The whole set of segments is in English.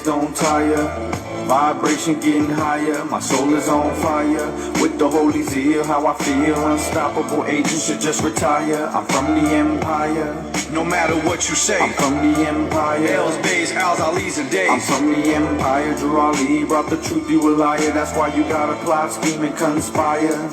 legs don't tire. Vibration getting higher, my soul is on fire. With the holy zeal, how I feel. Unstoppable agents should just retire. I'm from the empire. No matter what you say, I'm from the empire. L's, Bays, Al's, Ali's, and Days. I'm from the empire. Drew Ali brought the truth, you a liar. That's why you gotta plot, scheme, and conspire.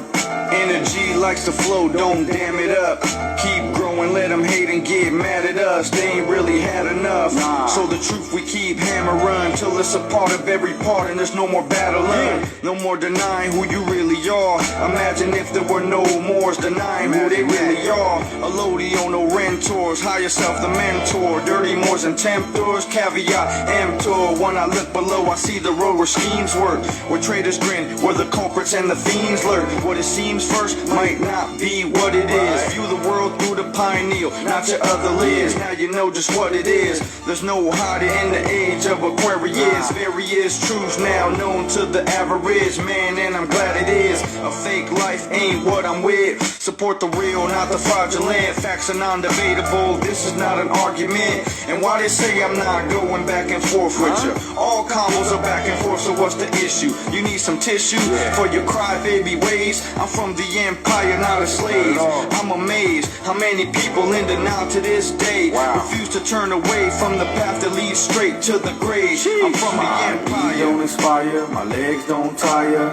Energy likes to flow, don't damn it up. Keep growing, let them hate and get mad at us. They ain't really had enough. So the truth we keep hammering till it's a part of every part and there's no more battling. No more denying who you really are. Imagine if there were no mores denying who they really are. A Lodio, no rentors, hire yourself the mentor. Dirty Moors and temptors, caveat emptor. When I look below, I see the road where schemes work, where traitors grin, where the culprits and the fiends lurk. What it seems first might not be what it is. View the world through the pineal, not your other lids. Now you know just what it is. There's no hiding in the age of Aquarius. Various truths now known to the average man, and I'm glad it is. A fake life ain't what I'm with. Support the real, not the fraudulent. Facts are non-debatable, this is not an argument. And why they say I'm not going back and forth with you? All combos are back and forth, so what's the issue? You need some tissue for your crybaby ways. I'm from the empire, not a slave. I'm amazed how many people in denial to this day refuse to turn away from the path that leads straight to the grave. I'm from the empire. My don't inspire, my legs don't tire.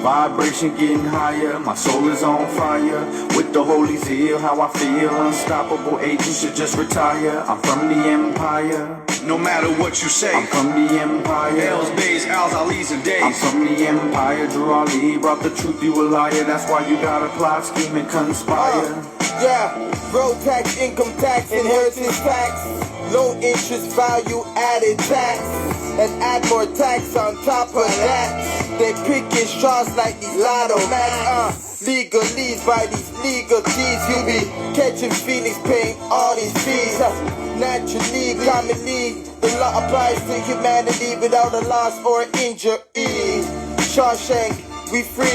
Vibration getting higher, my soul is on fire. With the holy zeal, how I feel. Unstoppable agents should just retire. I'm from the empire. No matter what you say, I'm from the empire. L's, Bays, Al's, Ali's, and Days. I'm from the empire. Drew Ali brought the truth, you a liar. That's why you gotta plot, scheme, and conspire. Road tax, income tax, inheritance tax, low interest value added tax, and add more tax on top of that. They picking straws like these lotto max. Legalese by these legal thieves. You be catching feelings, paying all these fees. Naturally, commonly, the law applies to humanity without a loss or injury. Shawshank, we free.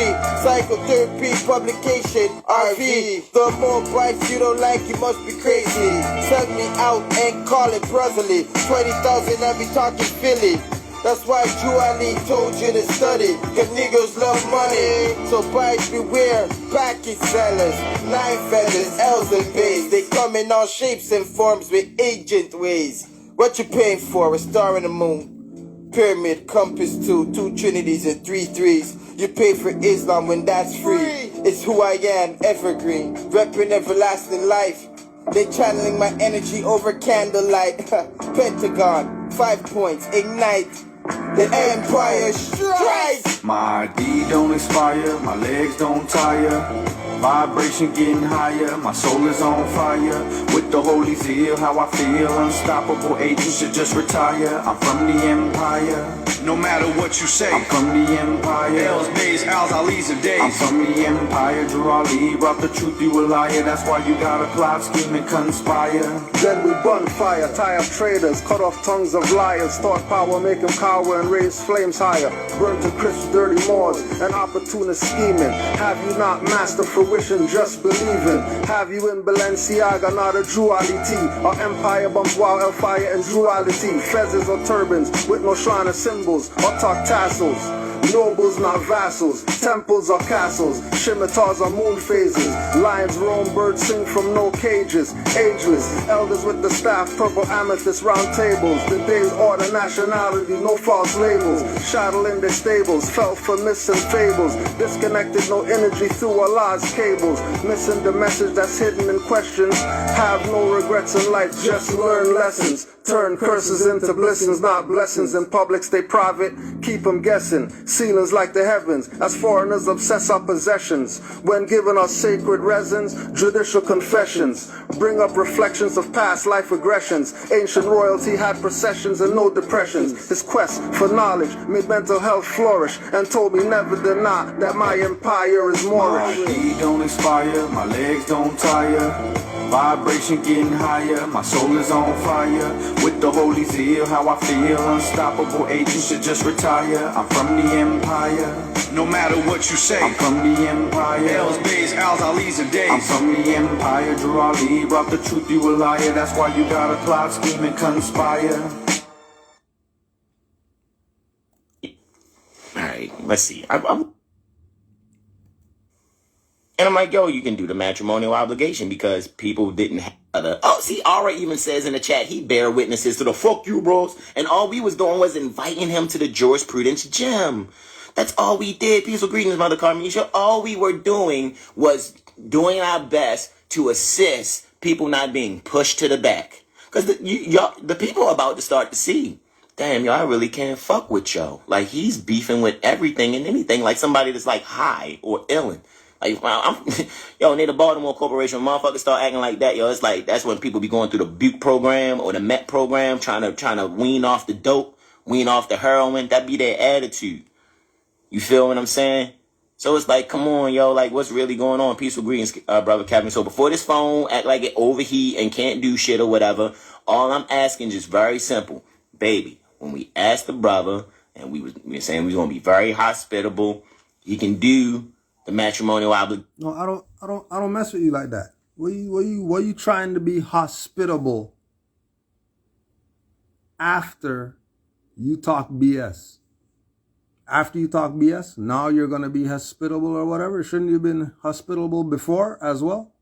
Psychotherapy publication, RV. The more bites you don't like, you must be crazy. Sell me out and call it brotherly. 20,000, I be talking Philly. That's why Julie told you to study. Cause niggas love money. So buyers beware, package sellers, 9 feathers, L's and Bays. They come in all shapes and forms with agent ways. What you paying for? A star in the moon, pyramid, compass 2, 2 trinities and 3 threes. You pay for Islam when that's free. It's who I am, evergreen, repping everlasting life. They channeling my energy over candlelight. Pentagon, 5 points, ignite. The empire strikes. My D don't expire, my legs don't tire. Vibration getting higher, my soul is on fire. With the holy zeal, how I feel. Unstoppable agents should just retire. I'm from the empire. No matter what you say, I'm from the empire. L's, Bays, Al's, Ali's, and Days. I'm from the empire. Drew Ali brought the truth, you a liar. That's why you gotta plot, scheme, and conspire. Then we burn fire, tie up traitors, cut off tongues of liars, start power, make them cower and raise flames higher. Burn to crisp dirty Moors and opportunist scheming. Have you not mastered fruition, just believing? Have you in Balenciaga, not a duality? Our empire bumps wild hellfire and duality. Fezzes or turbans with no shrine or symbols or talk tassels. Nobles, not vassals. Temples are castles. Scimitars are moon phases. Lions roam, birds sing from no cages. Ageless, elders with the staff, purple amethyst round tables. The day's order, nationality, no false labels. Shadow in their stables, felt for missing fables. Disconnected, no energy through Allah's cables. Missing the message that's hidden in questions. Have no regrets in life, just learn lessons. Turn curses into blessings, not blessings. In public, stay private, keep them guessing. Ceilings like the heavens, as foreigners obsess our possessions. When given our sacred resins, judicial confessions bring up reflections of past life aggressions. Ancient royalty had processions and no depressions. His quest for knowledge made mental health flourish and told me never deny that my empire is Moorish. My D don't expire, my legs don't tire. Vibration getting higher, my soul is on fire. With the holy zeal, how I feel. Unstoppable agents should just retire. I'm from the empire. No matter what you say, I'm from the empire. L's, Bays, Al's, Ali's, and Days. I'm from the empire. Drew Ali brought the truth, you a liar. That's why you gotta plot, scheme, and conspire. let's see. And I'm like, yo, you can do the matrimonial obligation because people didn't have the... Oh, see, Aura even says in the chat, he bear witnesses to the fuck you, bros. And all we was doing was inviting him to the jurisprudence gym. That's all we did. Peaceful greetings, Mother Carmisha. All we were doing was doing our best to assist people not being pushed to the back. Because the people are about to start to see, damn, y'all, I really can't fuck with y'all. Like, he's beefing with everything and anything. Like somebody that's like high or illin'. Like, yo, near the Baltimore Corporation, motherfuckers start acting like that, yo. It's like, that's when people be going through the Butte program or the Met program, trying to wean off the dope, wean off the heroin. That be their attitude. You feel what I'm saying? So it's like, come on, yo, like, what's really going on? Peaceful greetings, brother Kevin. So before this phone act like it overheat and can't do shit or whatever, all I'm asking just very simple. Baby, when we asked the brother, and we were saying we was going to be very hospitable, he can do the matrimonial obligation. No, I don't mess with you like that. Were you trying to be hospitable after you talk BS? After you talk BS, now you're going to be hospitable or whatever? Shouldn't you have been hospitable before as well?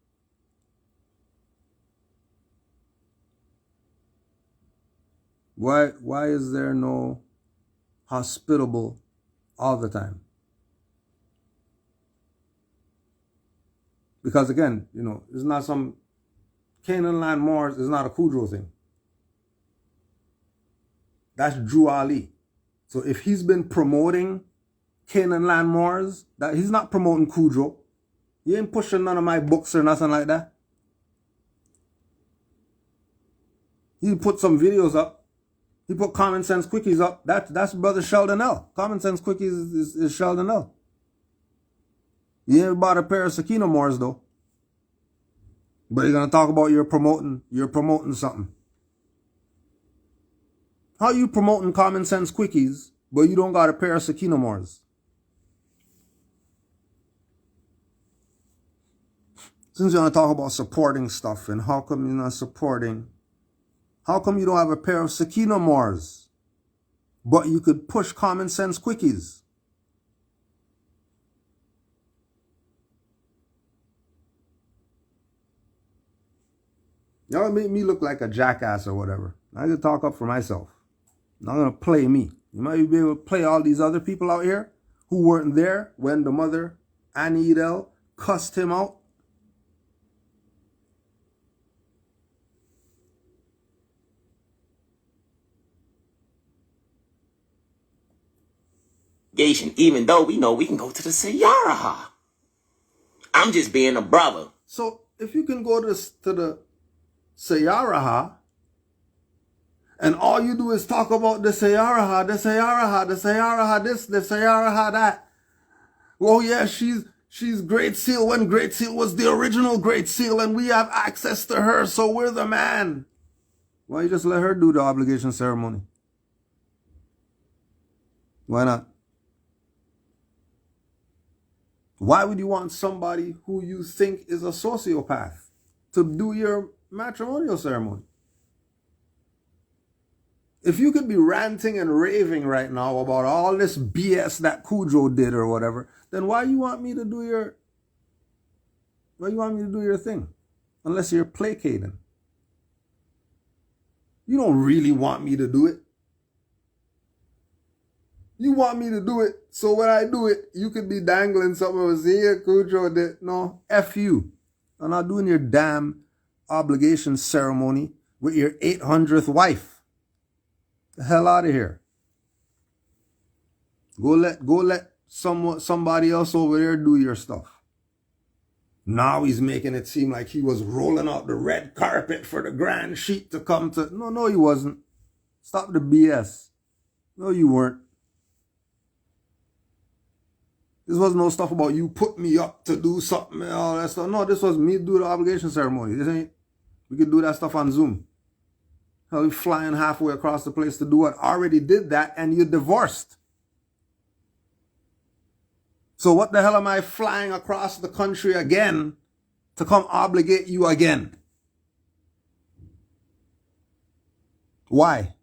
Why is there no hospitable all the time? Because again, you know, it's not some Canaanland Moors, it's not a Kudro thing. That's Drew Ali. So if he's been promoting Canaanland Moors, that he's not promoting Kudro. He ain't pushing none of my books or nothing like that. He put some videos up. He put Common Sense Quickies up. That's Brother Sheldon L. Common Sense Quickies is Sheldon L. You ain't bought a pair of Sakina Moors though. But you're gonna talk about you're promoting something. How you promoting Common Sense Quickies, but you don't got a pair of Sakina Moors? Since you're gonna talk about supporting stuff, and how come you're not supporting? How come you don't have a pair of Sakina Moors, but you could push Common Sense Quickies? Y'all make me look like a jackass or whatever. I can talk up for myself. Not gonna play me. You might be able to play all these other people out here who weren't there when the mother, Annie Edel, cussed him out. Even though we know we can go to the Sayaraha. I'm just being a brother. So if you can go to the Sayaraha, and all you do is talk about the Sayaraha, the Sayaraha, the Sayaraha this, the Sayaraha that. Oh yeah, she's Great Seal when Great Seal was the original Great Seal and we have access to her, so we're the man. Why you just let her do the obligation ceremony? Why not? Why would you want somebody who you think is a sociopath to do your matrimonial ceremony? If you could be ranting and raving right now about all this BS that Kudro did or whatever, then why you want me to do your thing? Unless you're placating. You don't really want me to do it. You want me to do it, so when I do it, you could be dangling something over here, Kudro did. No, F you. I'm not doing your damn obligation ceremony with your 800th wife. The hell out of here. Go let somebody else over there do your stuff. Now he's making it seem like he was rolling out the red carpet for the grand sheet to come to. No, he wasn't. Stop the BS. No, you weren't. This was no stuff about you put me up to do something and all that stuff. No, this was me do the obligation ceremony. This ain't. We could do that stuff on Zoom. Hell, you flying halfway across the place to do what? Already did that and you divorced. So what the hell am I flying across the country again to come obligate you again? Why?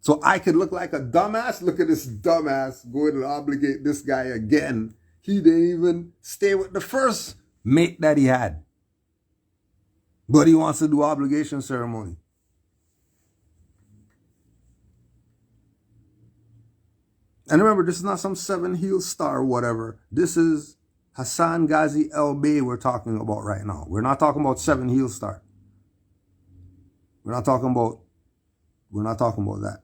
So I could look like a dumbass. Look at this dumbass going to obligate this guy again. He didn't even stay with the first mate that he had. But he wants to do obligation ceremony. And remember, this is not some 7-heel star or whatever. This is Hassan Ghazi El-Bey we're talking about right now. We're not talking about 7-heel star. We're not talking about that.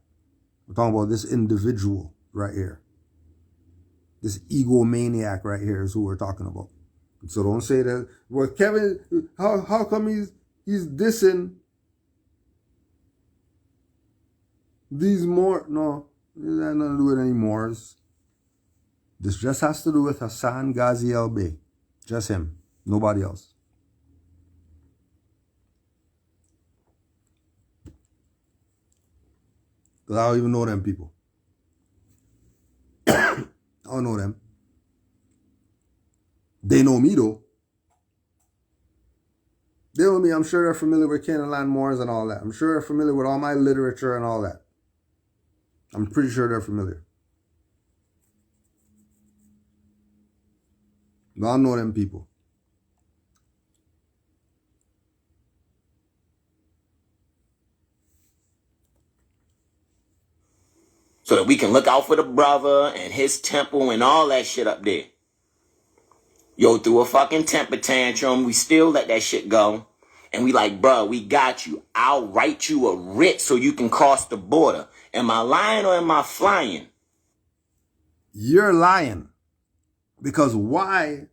We're talking about this individual right here. This egomaniac right here is who we're talking about. So don't say that. Well, Kevin, how come he's dissing these more? No, it has nothing to do with any Moors. This just has to do with Hassan Ghazi El-Bey. Just him. Nobody else. Because I don't even know them people. I don't know them. They know me though. They know me. I'm sure they're familiar with Canaanland Moors and all that. I'm sure they're familiar with all my literature and all that. I'm pretty sure they're familiar. But I know them people. So that we can look out for the brother and his temple and all that shit up there. Yo, threw a fucking temper tantrum. We still let that shit go. And we like, bro, we got you. I'll write you a writ so you can cross the border. Am I lying or am I flying? You're lying. Because why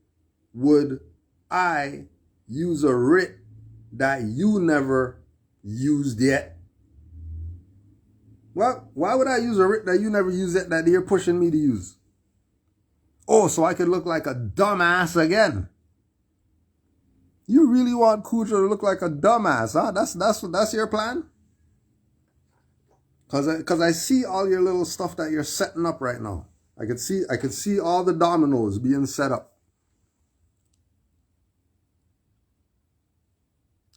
would I use a writ that you never used yet? Well, why would I use a writ that you never used yet that you're pushing me to use? Oh, so I could look like a dumbass again. You really want Cujo to look like a dumbass, huh? That's your plan? Cause I see all your little stuff that you're setting up right now. I could see all the dominoes being set up.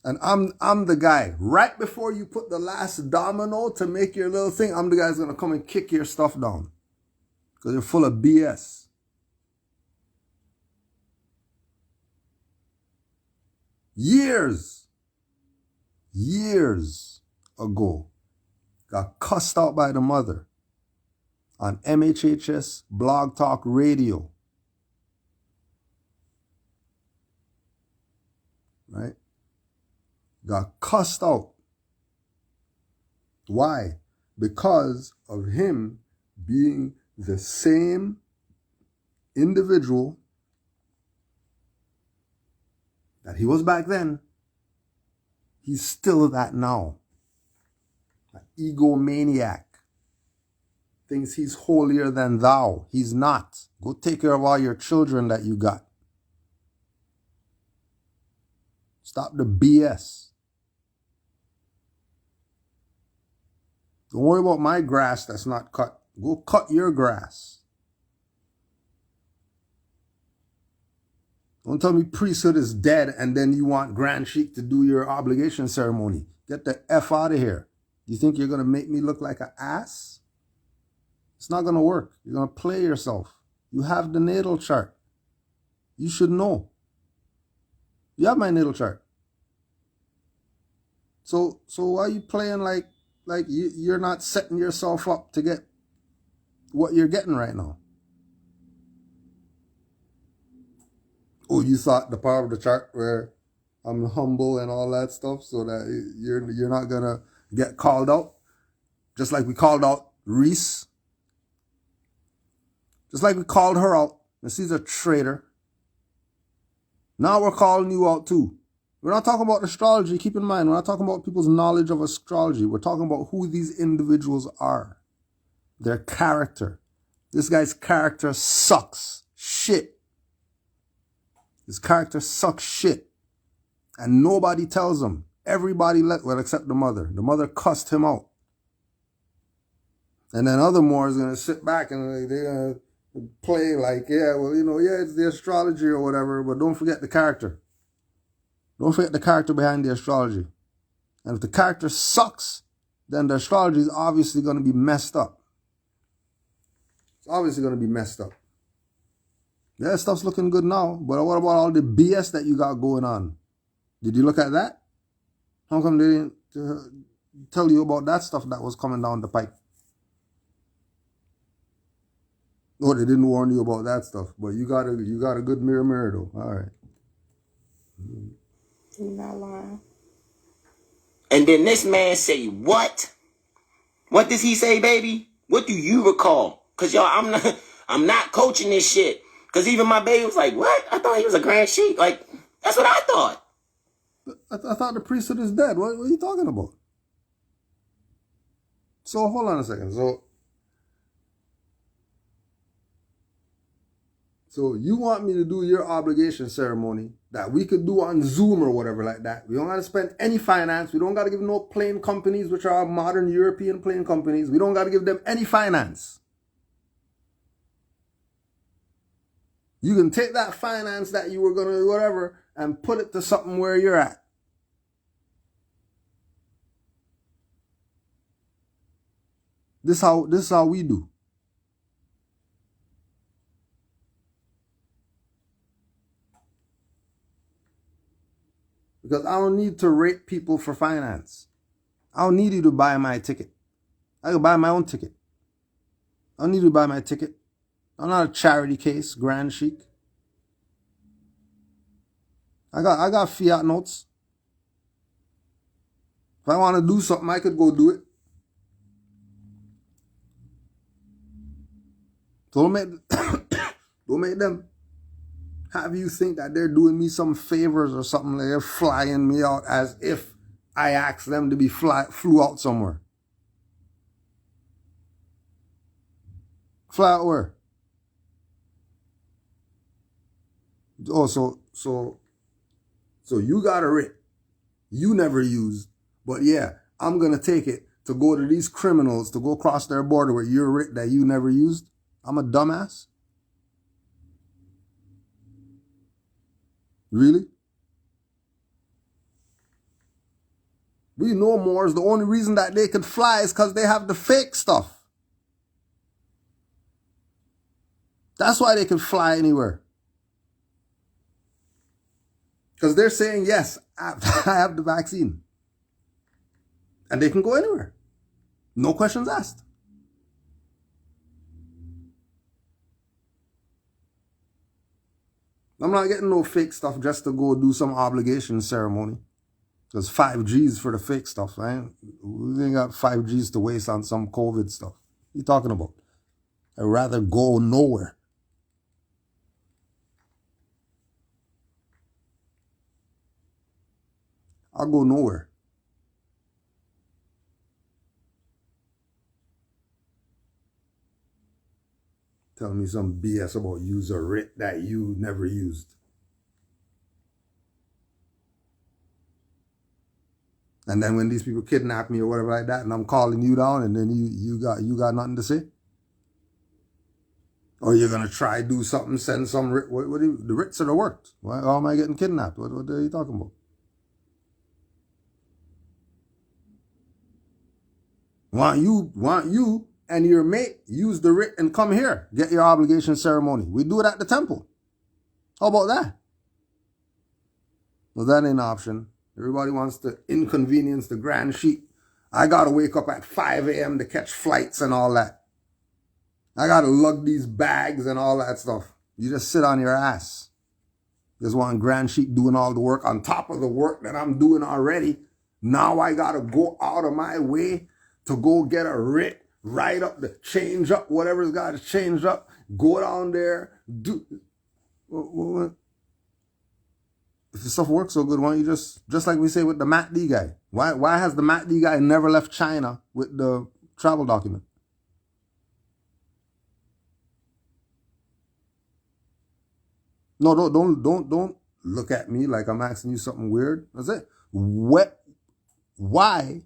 And I'm the guy. Right before you put the last domino to make your little thing, I'm the guy who's gonna come and kick your stuff down. Because you're full of BS. Years ago, got cussed out by the mother on MHHS Blog Talk Radio. Right? Got cussed out. Why? Because of him being the same individual that he was back then. He's still that now. An egomaniac. Thinks he's holier than thou. He's not. Go take care of all your children that you got. Stop the BS. Don't worry about my grass that's not cut. Go cut your grass. Don't tell me priesthood is dead and then you want Grand Sheik to do your obligation ceremony. Get the F out of here. You think you're going to make me look like an ass? It's not going to work. You're going to play yourself. You have the natal chart. You should know. You have my natal chart. So why are you playing like you're not setting yourself up to get what you're getting right now? Oh, you thought the power of the chart where I'm humble and all that stuff so that you're not going to get called out? Just like we called out Reese. Just like we called her out. And she's a traitor. Now we're calling you out too. We're not talking about astrology. Keep in mind, we're not talking about people's knowledge of astrology. We're talking about who these individuals are. Their character. This guy's character sucks shit. His character sucks shit. And nobody tells him. Everybody well, except the mother. The mother cussed him out. And then other Moors going to sit back and they're going to play like, yeah, well, it's the astrology or whatever, but don't forget the character. Don't forget the character behind the astrology. And if the character sucks, then the astrology is obviously going to be messed up. It's obviously going to be messed up. Yeah, stuff's looking good now, but what about all the BS that you got going on? Did you look at that? How come they didn't tell you about that stuff that was coming down the pipe? Oh, they didn't warn you about that stuff, but you got a good mirror though. All right. You're not lying. And then this man say, what? What does he say, baby? What do you recall? Cause y'all, I'm not coaching this shit. Cause even my baby was like, what? I thought he was a grand sheik. Like, that's what I thought. I thought the priesthood is dead. What are you talking about? So hold on a second. So you want me to do your obligation ceremony that we could do on Zoom or whatever like that. We don't got to spend any finance. We don't got to give no plane companies, which are modern European plane companies. We don't got to give them any finance. You can take that finance that you were going to do whatever and put it to something where you're at. This is how we do. Because I don't need to rate people for finance. I don't need you to buy my ticket. I can buy my own ticket. I don't need you to buy my ticket. I'm not a charity case, Grand Chic. I got fiat notes. If I want to do something, I could go do it. So don't make them have you think that they're doing me some favors or something. Like they're flying me out as if I asked them to be flew out somewhere. Fly out where? Oh, so you got a writ you never used, but yeah, I'm gonna take it to go to these criminals to go cross their border with your writ that you never used. I'm a dumbass. Really? We know Moors, the only reason that they could fly is because they have the fake stuff. That's why they can fly anywhere. Because they're saying, yes, I have the vaccine. And they can go anywhere. No questions asked. I'm not getting no fake stuff just to go do some obligation ceremony. There's 5 G's for the fake stuff, right? We ain't got 5 G's to waste on some COVID stuff. What you talking about? I'd rather go nowhere. I'll go nowhere. Tell me some BS about use a writ that you never used. And then when these people kidnap me or whatever like that, and I'm calling you down, and then you got nothing to say? Or you're gonna try do something, send some writ? What the writs are the worked. Why how am I getting kidnapped? What are you talking about? Want you and your mate use the writ and come here, get your obligation ceremony. We do it at the temple. How about that? Well, that ain't an option. Everybody wants to inconvenience the grand sheik. I gotta wake up at 5 a.m. to catch flights and all that. I gotta lug these bags and all that stuff. You just sit on your ass. Just want grand sheik doing all the work on top of the work that I'm doing already. Now I gotta go out of my way to go get a writ, write up the change up, whatever's got to change up, go down there, do. If the stuff works so good, why don't you just like we say with the Matt D guy? Why has the Matt D guy never left China with the travel document? No, don't look at me like I'm asking you something weird. That's it. Why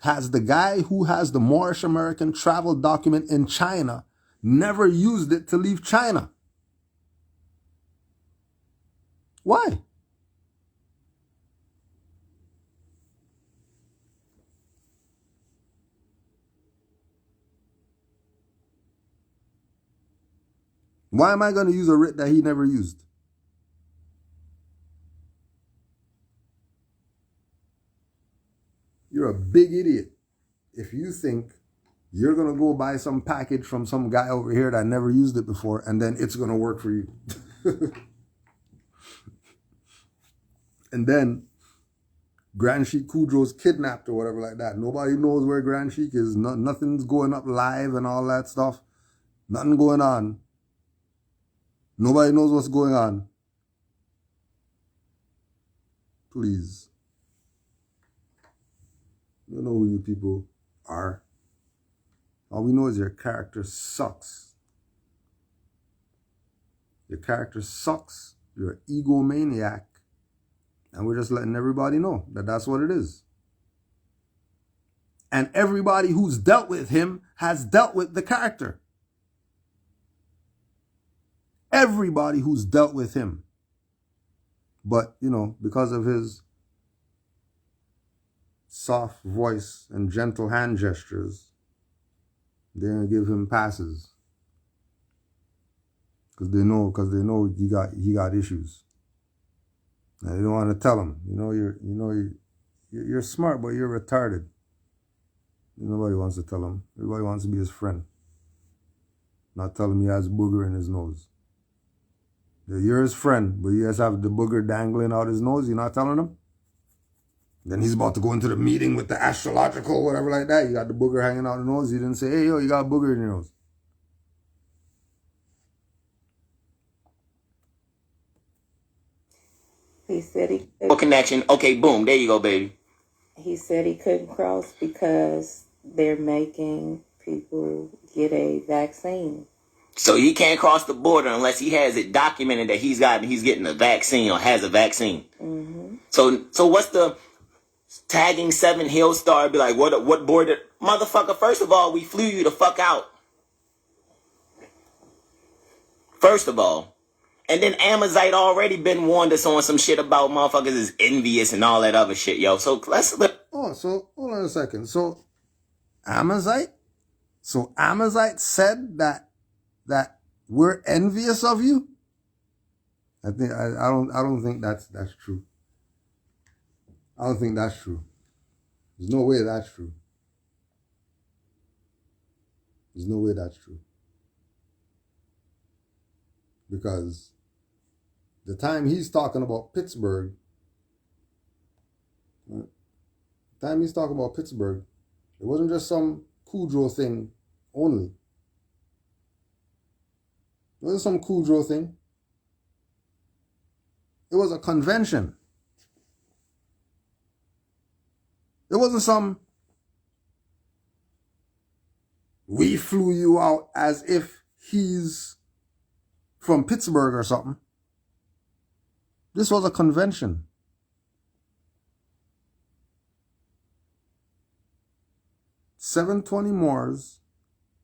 has the guy who has the Moorish American travel document in China never used it to leave China? Why? Why am I going to use a writ that he never used? You're a big idiot if you think you're going to go buy some package from some guy over here that never used it before and then it's going to work for you. And then Grand Sheik Kudro's kidnapped or whatever like that. Nobody knows where Grand Sheik is. Nothing's going up live and all that stuff. Nothing going on. Nobody knows what's going on. Please. You don't know who you people are. All we know is your character sucks. Your character sucks. You're an egomaniac. And we're just letting everybody know that that's what it is. And everybody who's dealt with him has dealt with the character. Everybody who's dealt with him. But, you know, because of his soft voice and gentle hand gestures, they're going to give him passes. Because they know he got issues. And they don't want to tell him. You're smart, but you're retarded. Nobody wants to tell him. Everybody wants to be his friend. Not tell him he has booger in his nose. You're his friend, but you guys have the booger dangling out his nose. You're not telling him? Then he's about to go into the meeting with the astrological, whatever like that. You got the booger hanging out the nose. You didn't say, hey, yo, you got a booger in your nose. He said he No could, connection. Okay, boom. There you go, baby. he said he couldn't cross because they're making people get a vaccine. So he can't cross the border unless he has it documented that he's getting a vaccine or has a vaccine. Mm-hmm. So what's the tagging 7 Hill Star? Be like, what border? Motherfucker, first of all, we flew you the fuck out. First of all. And then Amazite already been warned us on some shit about motherfuckers is envious and all that other shit, yo. So let's... Oh, so hold on a second. So Amazite said that we're envious of you? I don't think that's true. I don't think that's true. There's no way that's true. There's no way that's true. Because the time he's talking about Pittsburgh, it wasn't just some Kudrow thing only. It wasn't some Kudrow thing. It was a convention. It wasn't some we flew you out as if he's from Pittsburgh or something. This was a convention. $720 Moors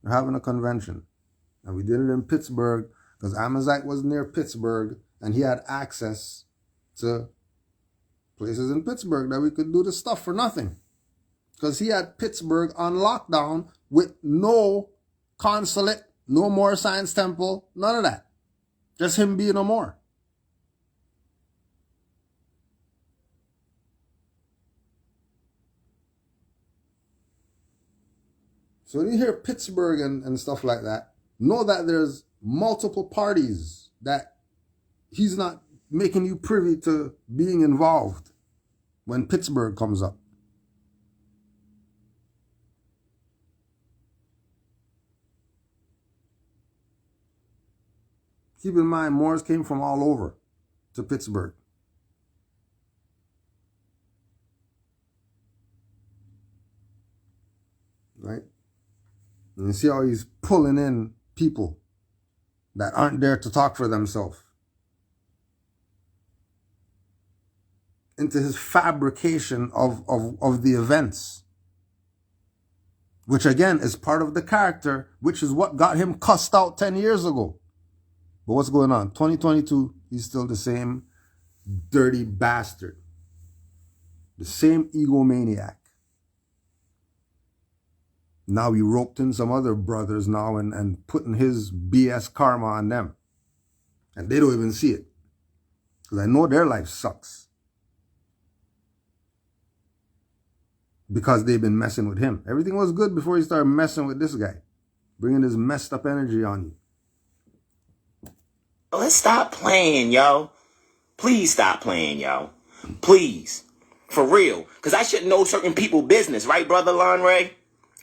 are having a convention. And we did it in Pittsburgh because Amazite was near Pittsburgh and he had access to places in Pittsburgh that we could do the stuff for nothing. Because he had Pittsburgh on lockdown with no consulate, no more Science Temple, none of that. Just him being a Moor. So when you hear Pittsburgh and stuff like that, know that there's multiple parties that he's not making you privy to being involved when Pittsburgh comes up. Keep in mind, Moors came from all over to Pittsburgh. Right? And you see how he's pulling in people that aren't there to talk for themselves into his fabrication of the events, which again is part of the character, which is what got him cussed out 10 years ago. But what's going on? 2022, he's still the same dirty bastard, the same egomaniac. Now he roped in some other brothers now and putting his BS karma on them. And they don't even see it. Because I know their life sucks. Because they've been messing with him. Everything was good before he started messing with this guy. Bringing this messed up energy on you. Let's stop playing, yo. Please stop playing, yo. Please. For real. Because I shouldn't know certain people business, right, Brother Lonray?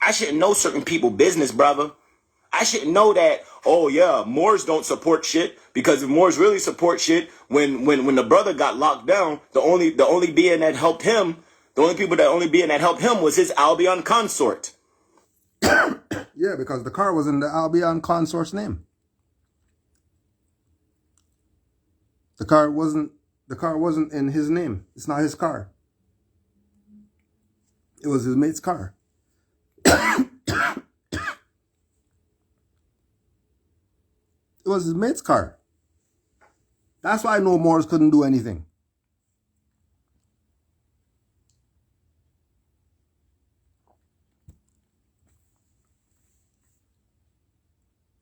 I shouldn't know certain people business, brother. I shouldn't know that, oh yeah, Moors don't support shit. Because if Moors really support shit, when the brother got locked down, the only being that helped him, the only people that only being that helped him was his Albion consort. Yeah, because the car was in the Albion consort's name. The car wasn't in his name. It's not his car. It was his mate's car. It was his mate's car. That's why no Moors couldn't do anything.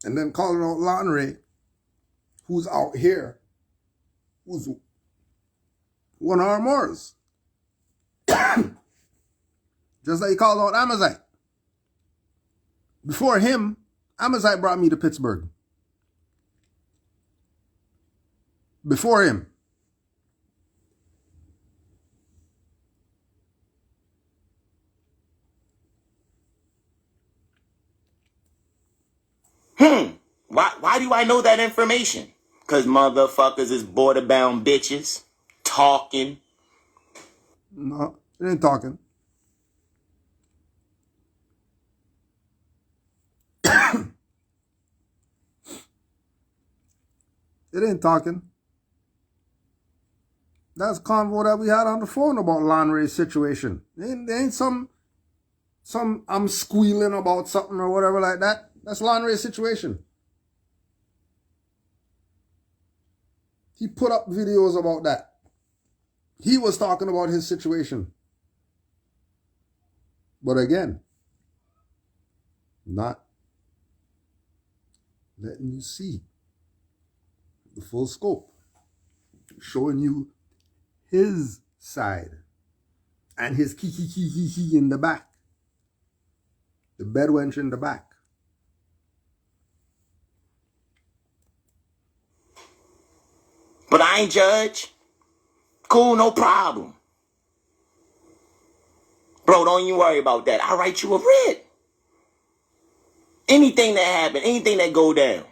And then calling out Lonray, who's out here, who's one of our Moors. Just like he called out Amazite. Before him, Amazite brought me to Pittsburgh. Before him. Why do I know that information? Because motherfuckers is border-bound bitches. Talking. No, it ain't talking. It ain't talking. That's convo that we had on the phone about Lonray's situation. It ain't some I'm squealing about something or whatever like that. That's Lonray's situation. He put up videos about that. He was talking about his situation. But again, not letting you see the full scope. Showing you his side. And his key in the back. The bedwench in the back. But I ain't judge. Cool, no problem. Bro, don't you worry about that. I'll write you a writ. Anything that happen, anything that go down.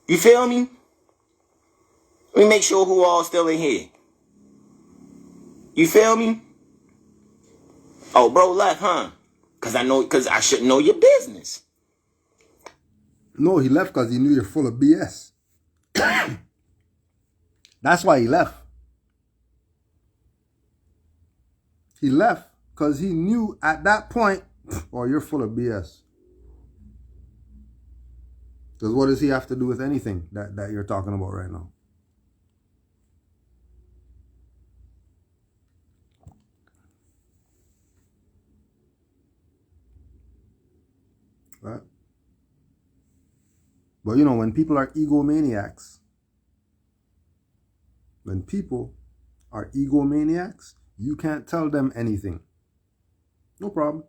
You feel me? Let me make sure who all still in here. You feel me? Oh, bro left, huh? Cause I should know your business. No, he left because he knew you're full of BS. That's why he left. He left because he knew at that point, oh, you're full of BS. Because what does he have to do with anything that you're talking about right now? Right? But you know, when people are egomaniacs, you can't tell them anything. No problem.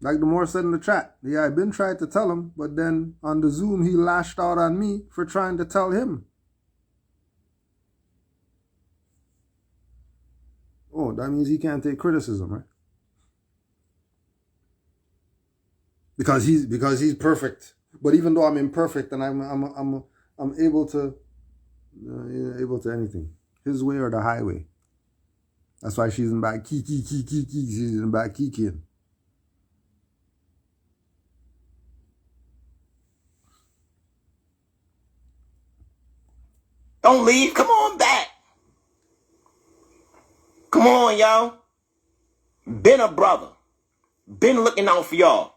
Like the Moor said in the chat, yeah, I've been trying to tell him, but then on the Zoom, he lashed out on me for trying to tell him. Oh, that means he can't take criticism, right? Because he's perfect. But even though I'm imperfect and I'm able to anything. His way or the highway. That's why she's in back kiki. She's in back kikiing. Don't leave. Come on back. Come on, y'all. Been a brother. Been looking out for y'all.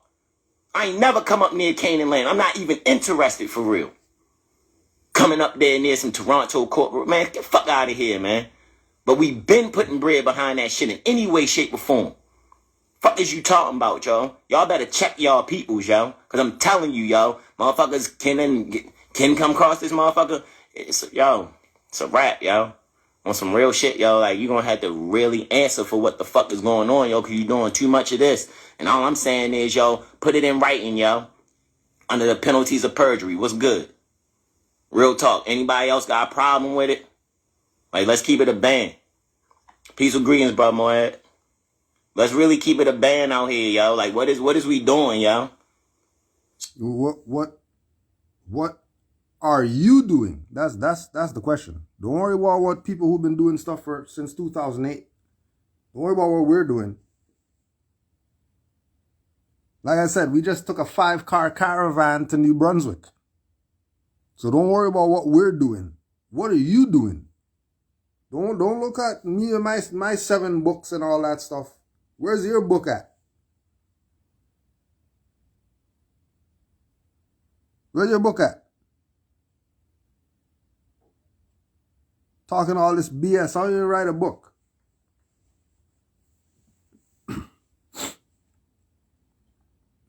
I ain't never come up near Canaanland. I'm not even interested for real. Coming up there near some Toronto corporate. Man, get the fuck out of here, man. But we been putting bread behind that shit in any way, shape, or form. Fuck is you talking about, y'all? Y'all better check y'all peoples, y'all. Because I'm telling you, y'all, motherfuckers can Ken come across this motherfucker, it's a wrap, yo. On some real shit, yo. Like, you gonna have to really answer for what the fuck is going on, yo, because you're doing too much of this. And all I'm saying is, yo, put it in writing, yo. Under the penalties of perjury. What's good? Real talk. Anybody else got a problem with it? Like, let's keep it a band. Peace and greetings, bro, Moed. Let's really keep it a band out here, yo. Like, what is we doing, yo? What are you doing? That's the question. Don't worry about what people who've been doing stuff since 2008. Don't worry about what we're doing. Like I said, we just took a 5-car caravan to New Brunswick. So don't worry about what we're doing. What are you doing? Don't look at me and my 7 books and all that stuff. Where's your book at? Where's your book at? Talking all this BS. How you write a book?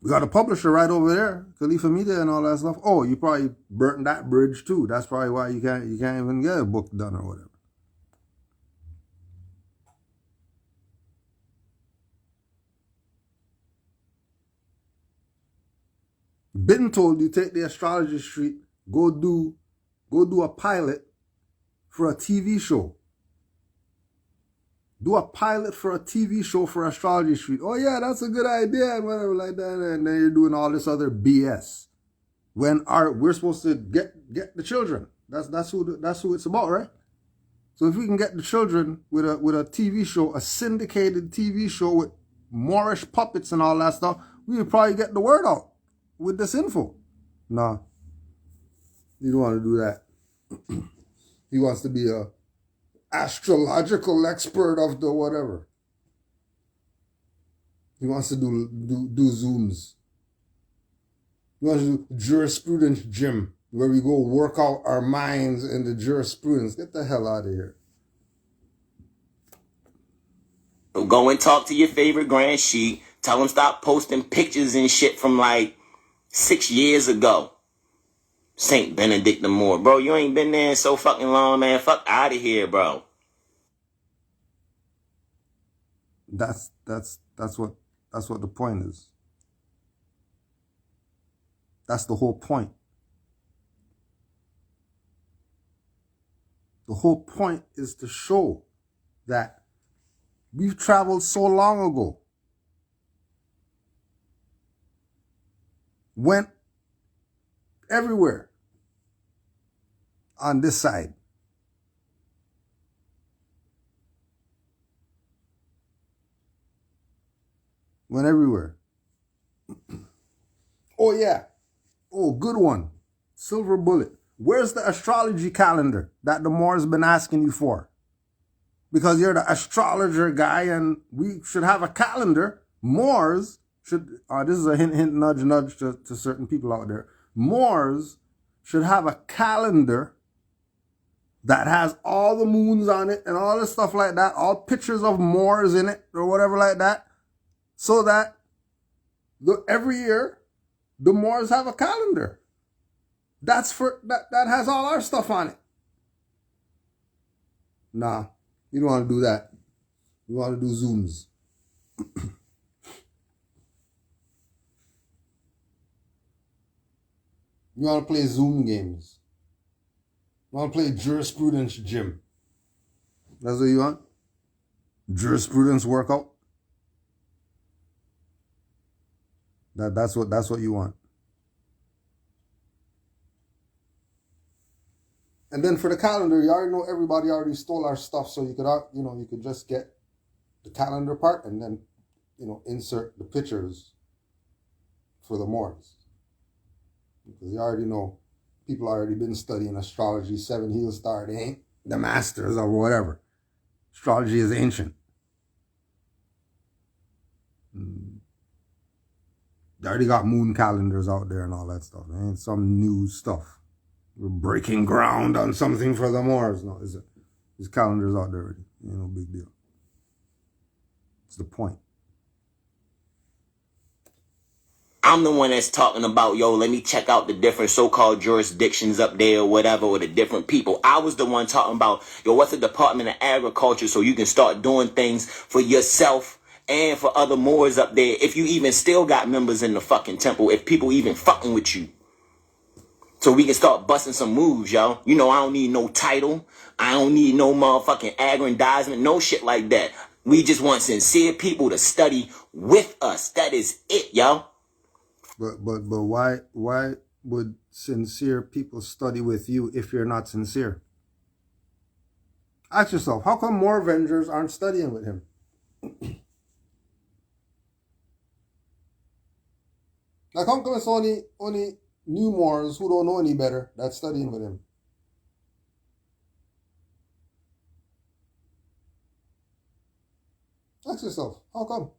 We got a publisher right over there, Khalifa Media and all that stuff. Oh, you probably burnt that bridge too. That's probably why you can't even get a book done or whatever. Been told you take the Astrologer Street, go do a pilot for a TV show. Do a pilot for a TV show for Astrologer Street. Oh yeah, that's a good idea and whatever like that. And then you're doing all this other BS. When we're supposed to get the children. That's who it's about, right? So if we can get the children with a TV show, a syndicated TV show with Moorish puppets and all that stuff, we would probably get the word out with this info. Nah. You don't want to do that. He wants to be a astrological expert of the whatever. He wants to do Zooms. He wants to do jurisprudence gym, where we go work out our minds in the jurisprudence. Get the hell out of here. Go and talk to your favorite grand sheet. Tell them stop posting pictures and shit from like 6 years ago. Saint Benedict the Moor. Bro, you ain't been there so fucking long, man. Fuck out of here, bro. That's what the point is. That's the whole point. The whole point is to show that we've traveled so long ago. Went everywhere on this side. Went everywhere. Oh yeah. Oh, good one. Silver bullet. Where's the astrology calendar that the Moors been asking you for? Because you're the astrologer guy and we should have a calendar. Moors should, this is a hint, nudge to certain people out there. Moors should have a calendar that has all the moons on it and all this stuff like that, all pictures of Moors in it or whatever like that, so that every year the Moors have a calendar. That's for that has all our stuff on it. Nah, you don't want to do that. You want to do Zooms. You want to play Zoom games. You want to play jurisprudence gym. That's what you want? Jurisprudence workout. That's what you want. And then for the calendar, you already know everybody already stole our stuff, so you could just get the calendar part and then, insert the pictures for the Moors. Because you already know people already been studying astrology, 7 heel star, they ain't the masters or whatever. Astrology is ancient. They already got moon calendars out there and all that stuff. It ain't some new stuff. We're breaking ground on something for the Moors. No, there's calendars out there already. Ain't no big deal. It's the point. I'm the one that's talking about, yo, let me check out the different so-called jurisdictions up there or whatever, or the different people. I was the one talking about, yo, what's the Department of Agriculture so you can start doing things for yourself and for other Moors up there, if you even still got members in the fucking temple, if people even fucking with you. So we can start busting some moves, yo. You know, I don't need no title. I don't need no motherfucking aggrandizement, no shit like that. We just want sincere people to study with us. That is it, yo. But why would sincere people study with you if you're not sincere? Ask yourself, how come more Avengers aren't studying with him? Like, how come it's only new Moors who don't know any better that's studying with him? Ask yourself, how come?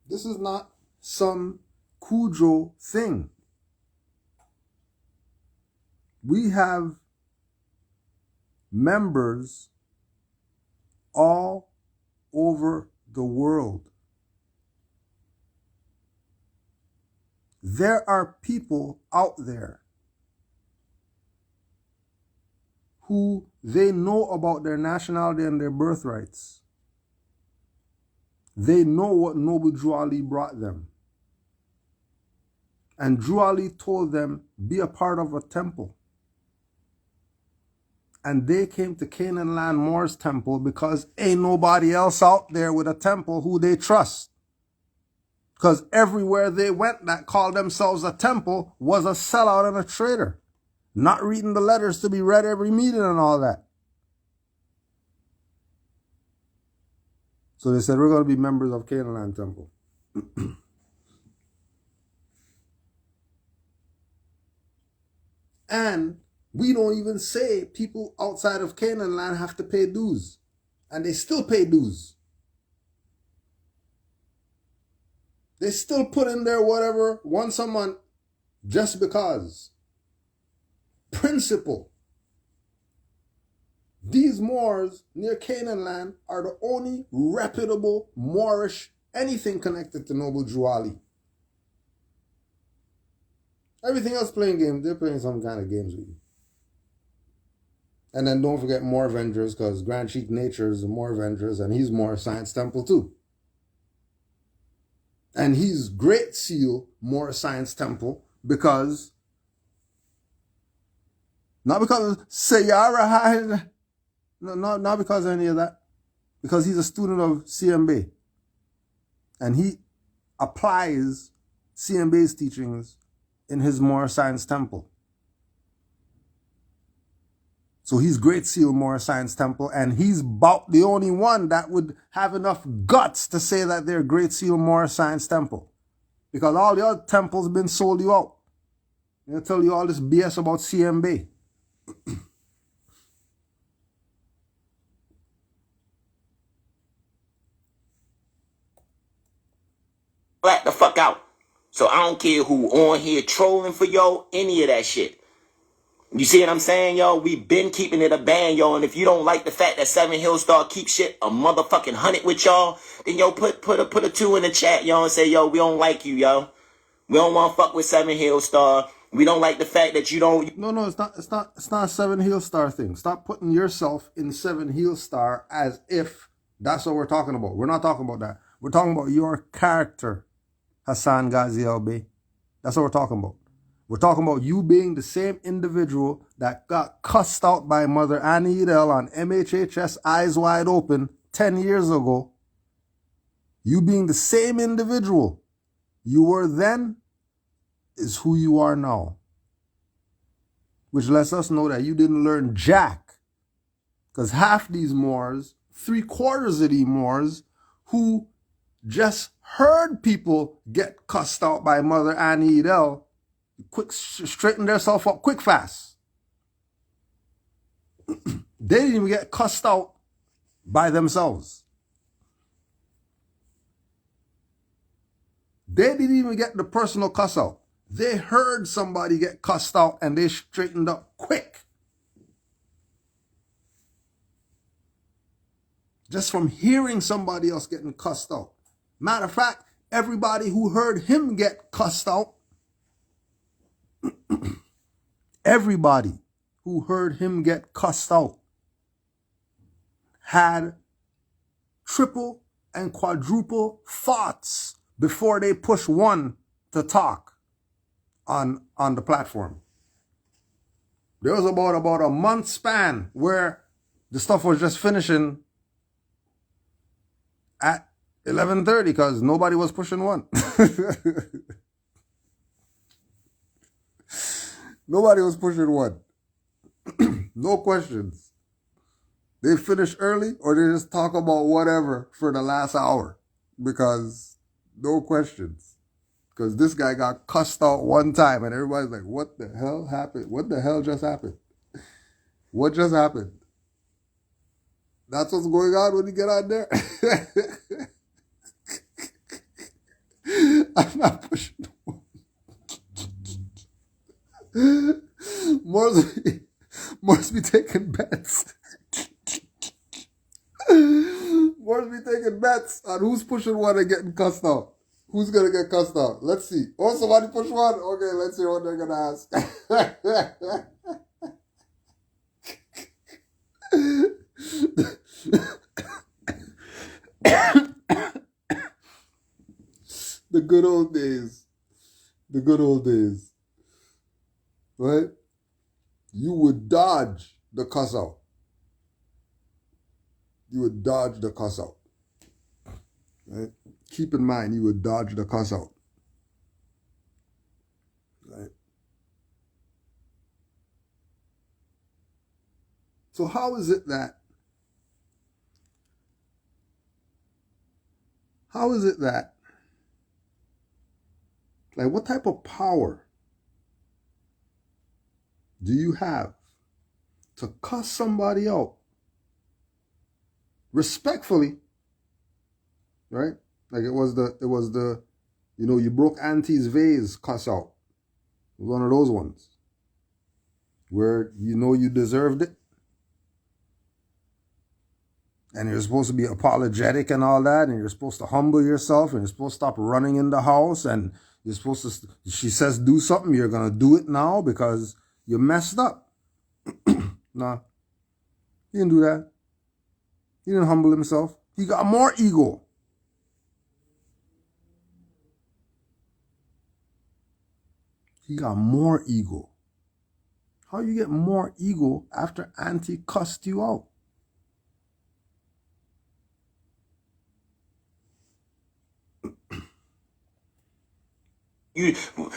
This is not some Cujo thing. We have members all over the world. There are people out there who they know about their nationality and their birthrights. They know what Noble Drew Ali brought them. And Drew Ali told them, be a part of a temple. And they came to Canaanland Moors temple because ain't nobody else out there with a temple who they trust. Because everywhere they went that called themselves a temple was a sellout and a traitor. Not reading the letters to be read every meeting and all that. So they said, we're going to be members of Canaanland temple. And we don't even say people outside of Canaanland have to pay dues. And they still pay dues. They still put in there whatever, once a month, just because. Principle. These Moors near Canaanland are the only reputable Moorish anything connected to Noble Drew Ali. Everything else playing games, they're playing some kind of games with you. And then don't forget Moor Avengers, because Grand Chief Nature is a Moor Avengers, and he's Moor Science Temple too. And he's Great Seal Moor Science Temple because, not because of Sayara, no, not because of any of that. Because he's a student of CMB. And he applies CMB's teachings in his Moor Science Temple. So he's Great Seal Moor Science Temple, and he's about the only one that would have enough guts to say that they're Great Seal Moor Science Temple. Because all the other temples been sold you out. They'll tell you all this BS about CMB. Black the fuck out. So I don't care who on here trolling for yo, any of that shit. You see what I'm saying, yo? We been keeping it a band, yo. And if you don't like the fact that 7 Hill Star keep shit a motherfucking 100 with y'all, then yo, put a 2 in the chat, yo, and say, yo, we don't like you, yo. We don't want to fuck with 7 Hill Star. We don't like the fact that you don't. No, it's not a 7 Hill Star thing. Stop putting yourself in 7 Hill Star as if that's what we're talking about. We're not talking about that. We're talking about your character, Hassan Ghazi Al-Bey. That's what we're talking about. We're talking about you being the same individual that got cussed out by Mother Annie Edel on MHHS Eyes Wide Open 10 years ago. You being the same individual you were then is who you are now. Which lets us know that you didn't learn jack. Because half these Moors, 3/4 of these Moors, who just heard people get cussed out by Mother Annie Edel, quick straighten themselves up quick fast. They didn't even get cussed out by themselves. They didn't even get the personal cuss out. They heard somebody get cussed out and they straightened up quick. Just from hearing somebody else getting cussed out. Matter of fact, everybody who heard him get cussed out, everybody who heard him get cussed out had triple and quadruple thoughts before they push one to talk on the platform. There was about a month span where the stuff was just finishing at 11:30 because nobody was pushing one. Nobody was pushing one. No questions. They finish early or they just talk about whatever for the last hour because no questions. Because this guy got cussed out one time and everybody's like, what the hell happened? What the hell just happened? What just happened? That's what's going on when you get on there. I'm not pushing one. Moore's be taking bets. Moore's be taking bets on who's pushing one and getting cussed out. Who's going to get cussed out? Let's see. Oh, somebody push one? Okay, let's see what they're going to ask. The good old days. The good old days. Right? You would dodge the cuss out. You would dodge the cuss out. Right? Keep in mind, you would dodge the cuss out. Right? So how is it that like what type of power do you have to cuss somebody out respectfully, right? Like it was the, you broke Auntie's vase cuss out. It was one of those ones where you deserved it. And you're supposed to be apologetic and all that. And you're supposed to humble yourself. And you're supposed to stop running in the house. And you're supposed to, she says do something. You're going to do it now because you messed up. Nah. He didn't do that. He didn't humble himself. He got more ego. He got more ego. How you get more ego after Auntie cussed you out?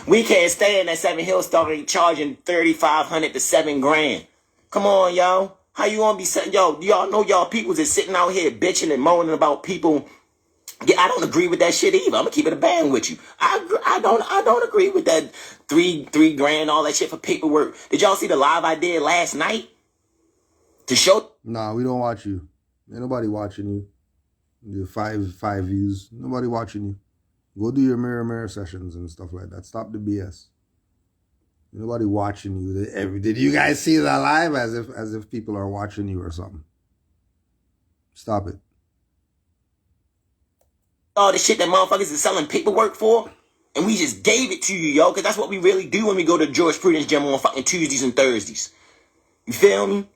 We can't stay in that 7 Hill store charging $3,500 to $7,000. Come on, y'all. How you gonna be saying, y'all know y'all peoples is sitting out here bitching and moaning about people. Yeah, I don't agree with that shit either. I'm gonna keep it a band with you. I don't agree with that $3,000, all that shit for paperwork. Did y'all see the live I did last night? To show? Nah, we don't watch you. Ain't nobody watching you. You have five views. Nobody watching you. Go do your mirror sessions and stuff like that. Stop the BS. Nobody watching you. Did you guys see that live as if people are watching you or something? Stop it. All the shit that motherfuckers is selling paperwork for, and we just gave it to you, yo, because that's what we really do when we go to Jurisprudence Gym on fucking Tuesdays and Thursdays. You feel me?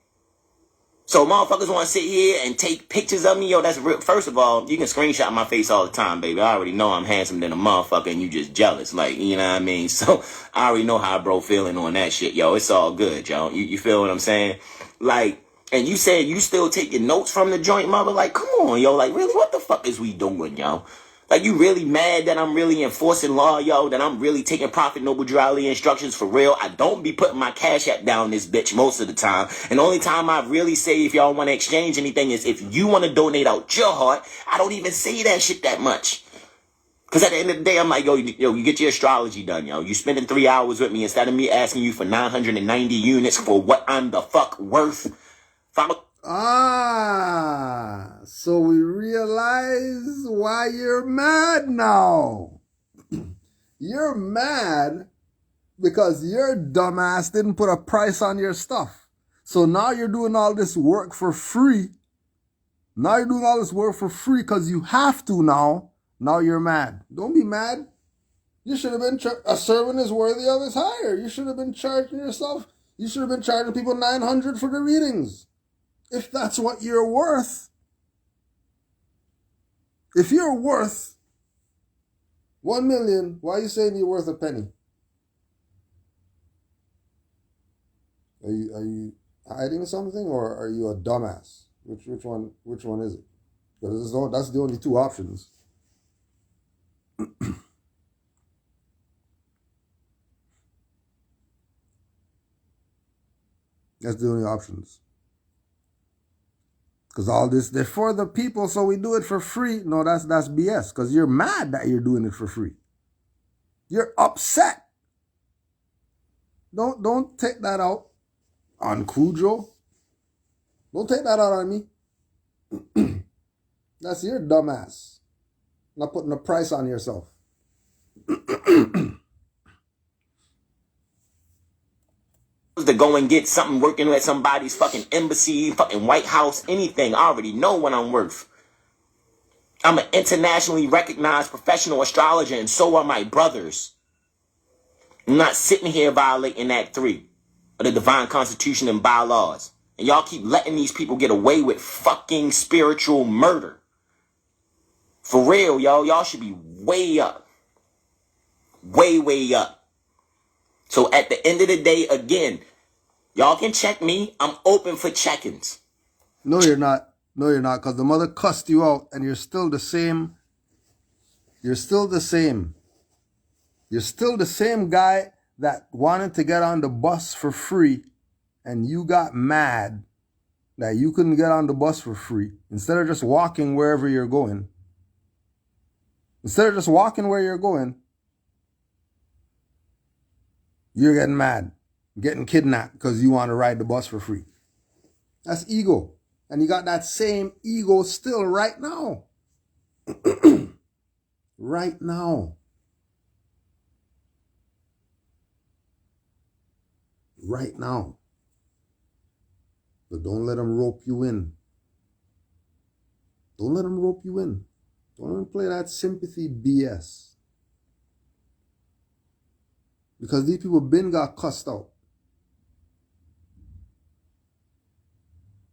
So motherfuckers want to sit here and take pictures of me, yo, that's real. First of all, you can screenshot my face all the time, baby. I already know I'm handsome than a motherfucker and you just jealous, like, you know what I mean? So I already know how bro feeling on that shit, yo. It's all good, yo. You feel what I'm saying? Like, and you said you still taking notes from the joint, mother? Like, come on, yo. Like, really, what the fuck is we doing, yo? Like, you really mad that I'm really enforcing law, yo? That I'm really taking Prophet Noble Drowley instructions for real? I don't be putting my cash app down this bitch most of the time. And the only time I really say if y'all want to exchange anything is if you want to donate out your heart. I don't even say that shit that much. Because at the end of the day, I'm like, yo, you get your astrology done, yo. You spending 3 hours with me instead of me asking you for 990 units for what I'm the fuck worth. So we realize why you're mad now. You're mad because your dumbass didn't put a price on your stuff. So now you're doing all this work for free. Now you're doing all this work for free because you have to now. Now you're mad. Don't be mad. You should have been, a servant is worthy of his hire. You should have been charging yourself. You should have been charging people $900 for the readings. If that's what you're worth. If you're worth 1 million, why are you saying you're worth a penny? Are you hiding something, or are you a dumbass? Which one is it? Because that's the only two options. That's the only options. Because all this, they're for the people, so we do it for free. No, that's BS. Because you're mad that you're doing it for free. You're upset. Don't take that out on Cujo. Don't take that out on me. That's your dumbass. Not putting a price on yourself. To go and get something working at somebody's fucking embassy, fucking White House, anything. I already know what I'm worth. I'm an internationally recognized professional astrologer, and so are my brothers. I'm not sitting here violating Act 3 of the Divine Constitution and bylaws. And y'all keep letting these people get away with fucking spiritual murder. For real, y'all. Y'all should be way up. Way, way up. So at the end of the day, again, y'all can check me. I'm open for check-ins. No, you're not. No, you're not. Because the mother cussed you out and you're still the same. You're still the same. You're still the same guy that wanted to get on the bus for free, and you got mad that you couldn't get on the bus for free. Instead of just walking wherever you're going. Instead of just walking where you're going, you're getting mad, getting kidnapped because you want to ride the bus for free. That's ego. And you got that same ego still right now. Right now. Right now. But don't let them rope you in. Don't let them rope you in. Don't let them play that sympathy BS. Because these people been got cussed out.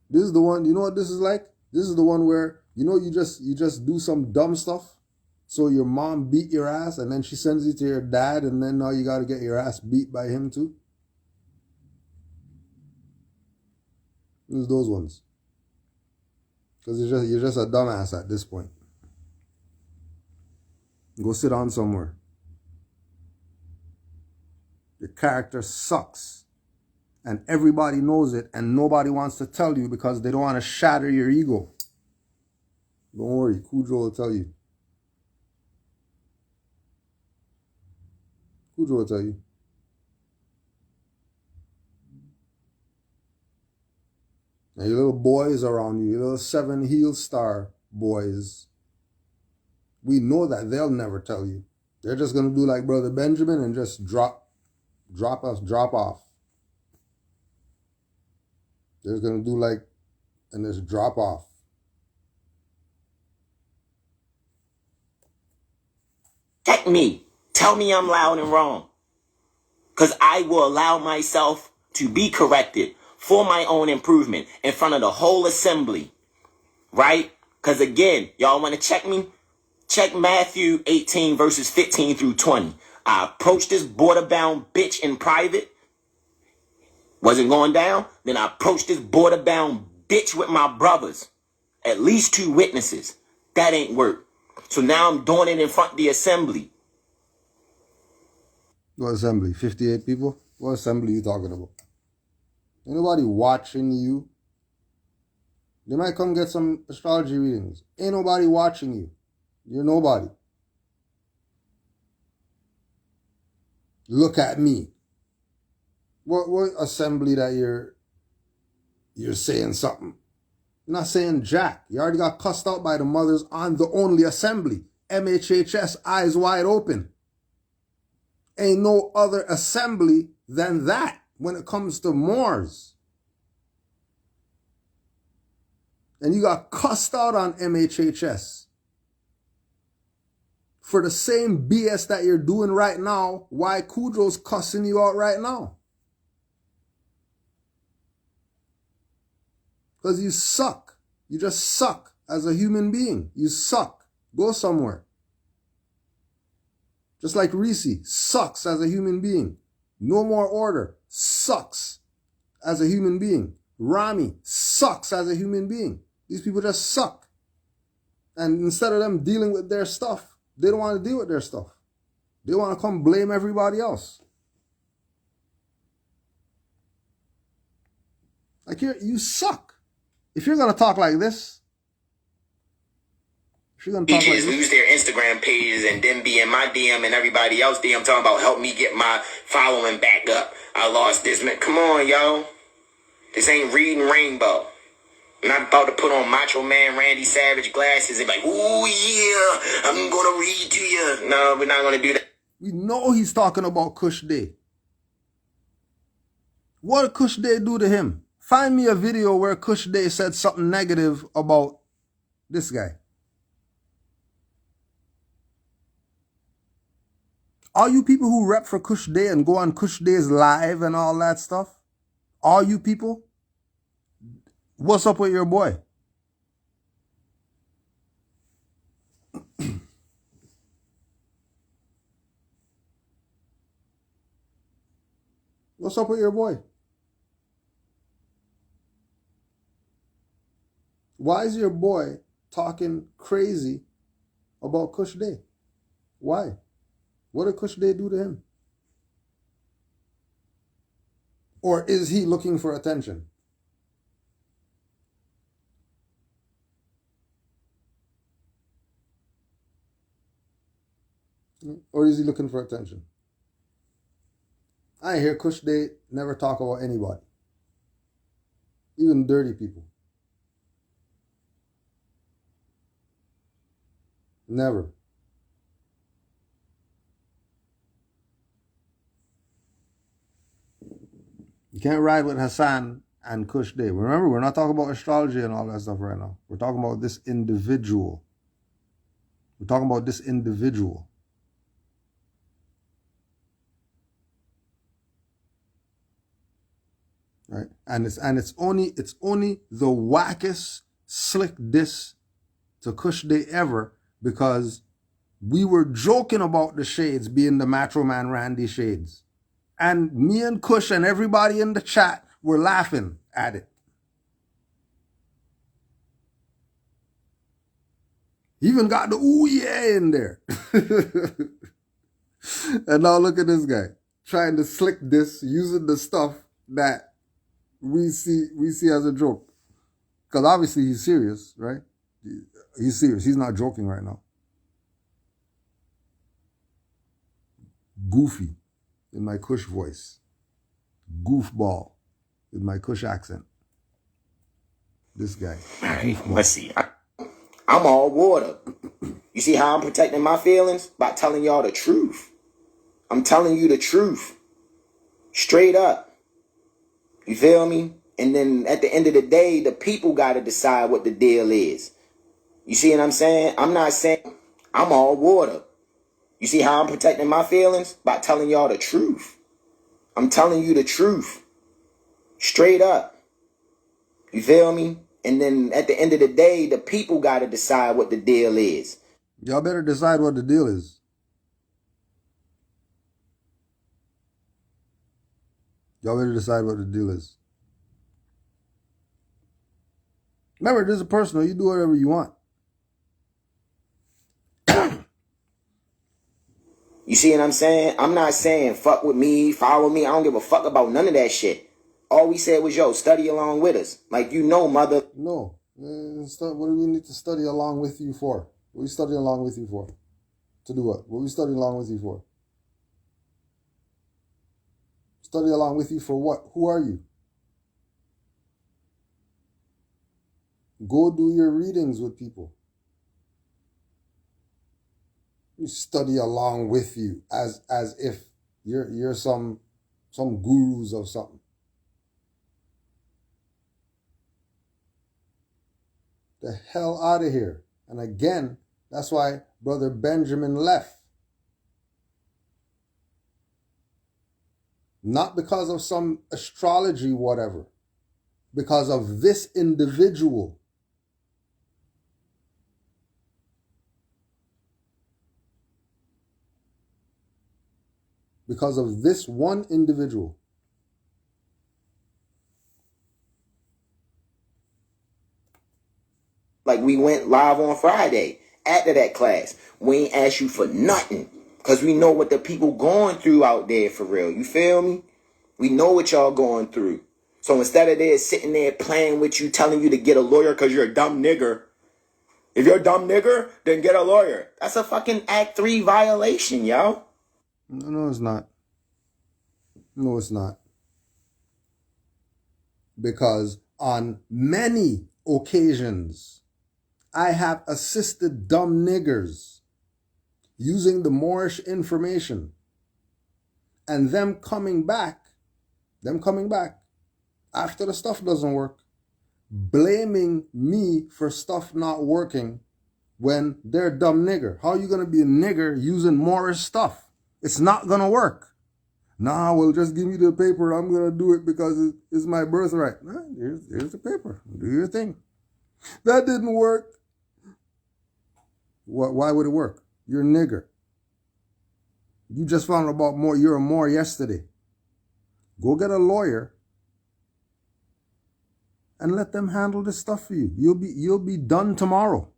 This is the one, you know what this is like? This is the one where, you just do some dumb stuff. So your mom beat your ass and then she sends you to your dad and then now you got to get your ass beat by him too. This is those ones. Because you're just a dumbass at this point. Go sit down somewhere. Your character sucks. And everybody knows it and nobody wants to tell you because they don't want to shatter your ego. Don't worry, Cujo will tell you. Cujo will tell you. And your little boys around you, your little 7 heel star boys, we know that they'll never tell you. They're just going to do like Brother Benjamin and just drop off. They're just going to do like, and just drop off. Check me. Tell me I'm loud and wrong. Because I will allow myself to be corrected for my own improvement in front of the whole assembly. Right? Because again, y'all want to check me? Check Matthew 18 verses 15 through 20. I approached this border-bound bitch in private. Wasn't going down. Then I approached this border-bound bitch with my brothers. At least 2 witnesses. That ain't work. So now I'm doing it in front of the assembly. What assembly? 58 people? What assembly are you talking about? Ain't nobody watching you. They might come get some astrology readings. Ain't nobody watching you. You're nobody. Look at me. What assembly that you're saying something? You're not saying jack. You already got cussed out by the mothers on the only assembly. MHHS, eyes wide open. Ain't no other assembly than that when it comes to Moors. And you got cussed out on MHHS for the same BS that you're doing right now. Why Kudro's cussing you out right now? Because you suck. You just suck as a human being. You suck. Go somewhere. Just like Reese sucks as a human being. No More Order sucks as a human being. Rami sucks as a human being. These people just suck. And instead of them dealing with their stuff, they don't want to deal with their stuff. They want to come blame everybody else. Like you suck. If you're going to talk like this, lose their Instagram pages and then be in my DM and everybody else DM talking about help me get my following back up. I lost this man. Come on, yo. This ain't reading Rainbow. I'm not about to put on Macho Man Randy Savage glasses and be like, ooh yeah, I'm gonna read to you. No, we're not gonna do that. We know he's talking about Kush Day. What did Kush Day do to him? Find me a video where Kush Day said something negative about this guy. All you people who rep for Kush Day and go on Kush Day's live and all that stuff, all you people, what's up with your boy? What's up with your boy? Why is your boy talking crazy about Kush Day? Why? What did Kush Day do to him? Or is he looking for attention? Or is he looking for attention? I hear Kush Day never talk about anybody. Even dirty people. Never. You can't ride with Hassan and Kush Day. Remember, we're not talking about astrology and all that stuff right now. We're talking about this individual. We're talking about this individual. Right? And it's only the wackest slick diss to Kush Day ever, because we were joking about the shades being the Macho Man Randy shades. And me and Kush and everybody in the chat were laughing at it. Even got the ooh yeah in there. And now look at this guy trying to slick this, using the stuff that we see as a joke. Because obviously he's serious, right? He's serious. He's not joking right now. Goofy in my Kush voice. Goofball in my Kush accent. This guy. All right, let's see. I'm all water. You see how I'm protecting my feelings? By telling y'all the truth. I'm telling you the truth. Straight up. You feel me? And then at the end of the day, the people got to decide what the deal is. You see what I'm saying? I'm not saying I'm all water. You see how I'm protecting my feelings? By telling y'all the truth. I'm telling you the truth. Straight up. You feel me? And then at the end of the day, the people got to decide what the deal is. Y'all better decide what the deal is. Y'all better decide what the deal is. Remember, this is personal. You do whatever you want. You see what I'm saying? I'm not saying fuck with me, follow me. I don't give a fuck about none of that shit. All we said was, yo, study along with us. Like, you know, mother. No. What do we need to study along with you for? What are we studying along with you for? To do what? What are we studying along with you for? Study along with you for what? Who are you? Go do your readings with people. You study along with you as if you're some gurus of something. the hell out of here. And again, that's why Brother Benjamin left. Not because of some astrology, whatever. Because of this individual. Because of this one individual. Like we went live on Friday after that class. We ain't asked you for nothing. Because we know what the people going through out there for real. You feel me? We know what y'all going through. So instead of there sitting there playing with you, telling you to get a lawyer because you're a dumb nigger. If you're a dumb nigger, then get a lawyer. That's a fucking Act 3 violation, yo. No, it's not. No, it's not. Because on many occasions, I have assisted dumb niggers using the Moorish information and them coming back after the stuff doesn't work, blaming me for stuff not working when they're a dumb nigger. How are you going to be a nigger using Moorish stuff? It's not going to work. Nah, well, just give me the paper. I'm going to do it because it's my birthright. Nah, here's the paper. Do your thing. That didn't work. Why would it work? You're a nigger. You just found out about more. You're a Moor yesterday. Go get a lawyer and let them handle this stuff for you. You'll be done tomorrow.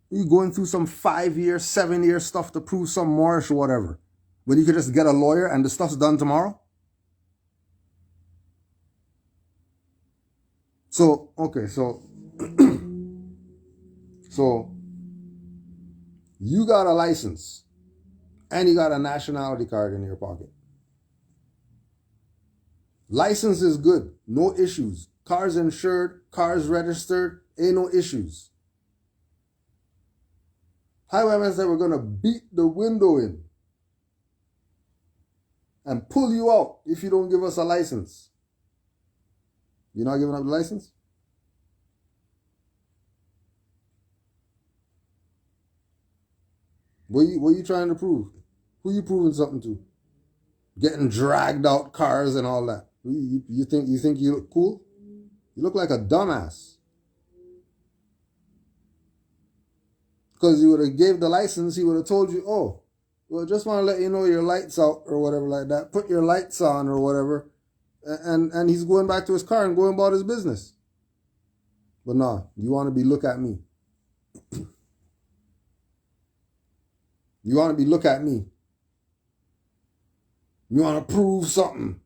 You're going through some 5-year, 7-year stuff to prove some Moorish or whatever. When you could just get a lawyer and the stuff's done tomorrow? So, okay, so you got a license and you got a nationality card in your pocket. License is good, no issues. Cars insured, cars registered, ain't no issues. Highwaymen said we're going to beat the window in and pull you out if you don't give us a license. You're not giving up the license? What are you trying to prove? Who you proving something to? Getting dragged out cars and all that. You think you look cool? You look like a dumbass. Because you would have gave the license, he would have told you, oh, well, just want to let you know your light's out or whatever like that. Put your lights on or whatever. And he's going back to his car and going about his business. But nah, you want to be look at me. You want to be look at me. You want to prove something.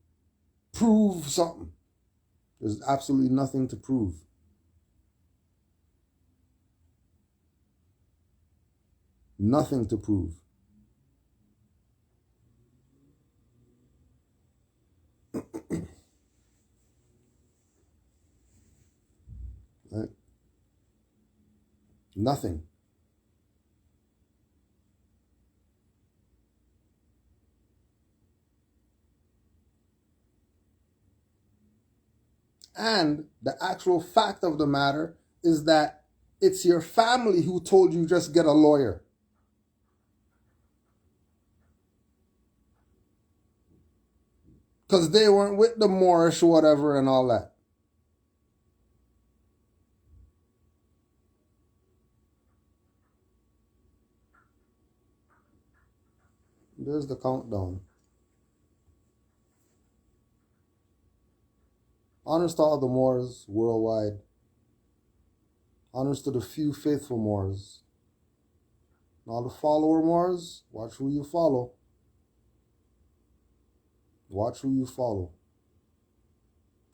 Prove something. There's absolutely nothing to prove. Nothing to prove. Right? Nothing. And the actual fact of the matter is that it's your family who told you just get a lawyer. Because they weren't with the Moorish whatever and all that. There's the countdown. Honors to all the Moors worldwide. Honors to the few faithful Moors. And all the follower Moors, watch who you follow. Watch who you follow.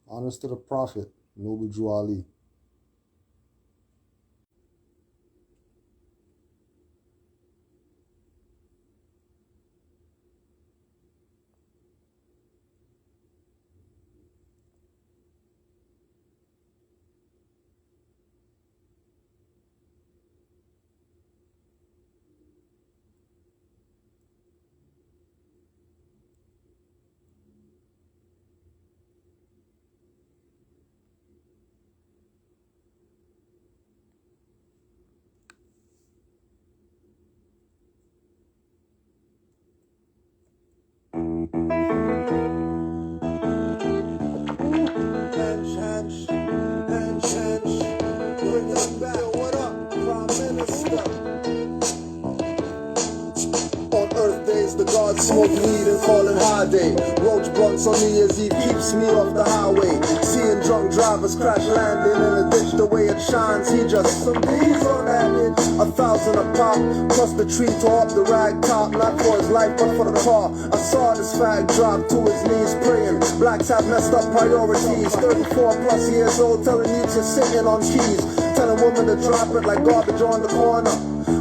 Honors to the Prophet, Noble Jew Ali. smoke weed and call it high day. Roach blunts on New Year's Eve keeps me off the highway. Seeing drunk drivers crash landing in a ditch, the way it shines, he just some bees on that itch. 1,000 a pop, plus the tree tore up the rag top, not for his life but for the car. I saw this fag drop to his knees praying. Blacks have messed up priorities. 34 plus years old telling you to sitting on keys. Telling women to drop it like garbage on the corner.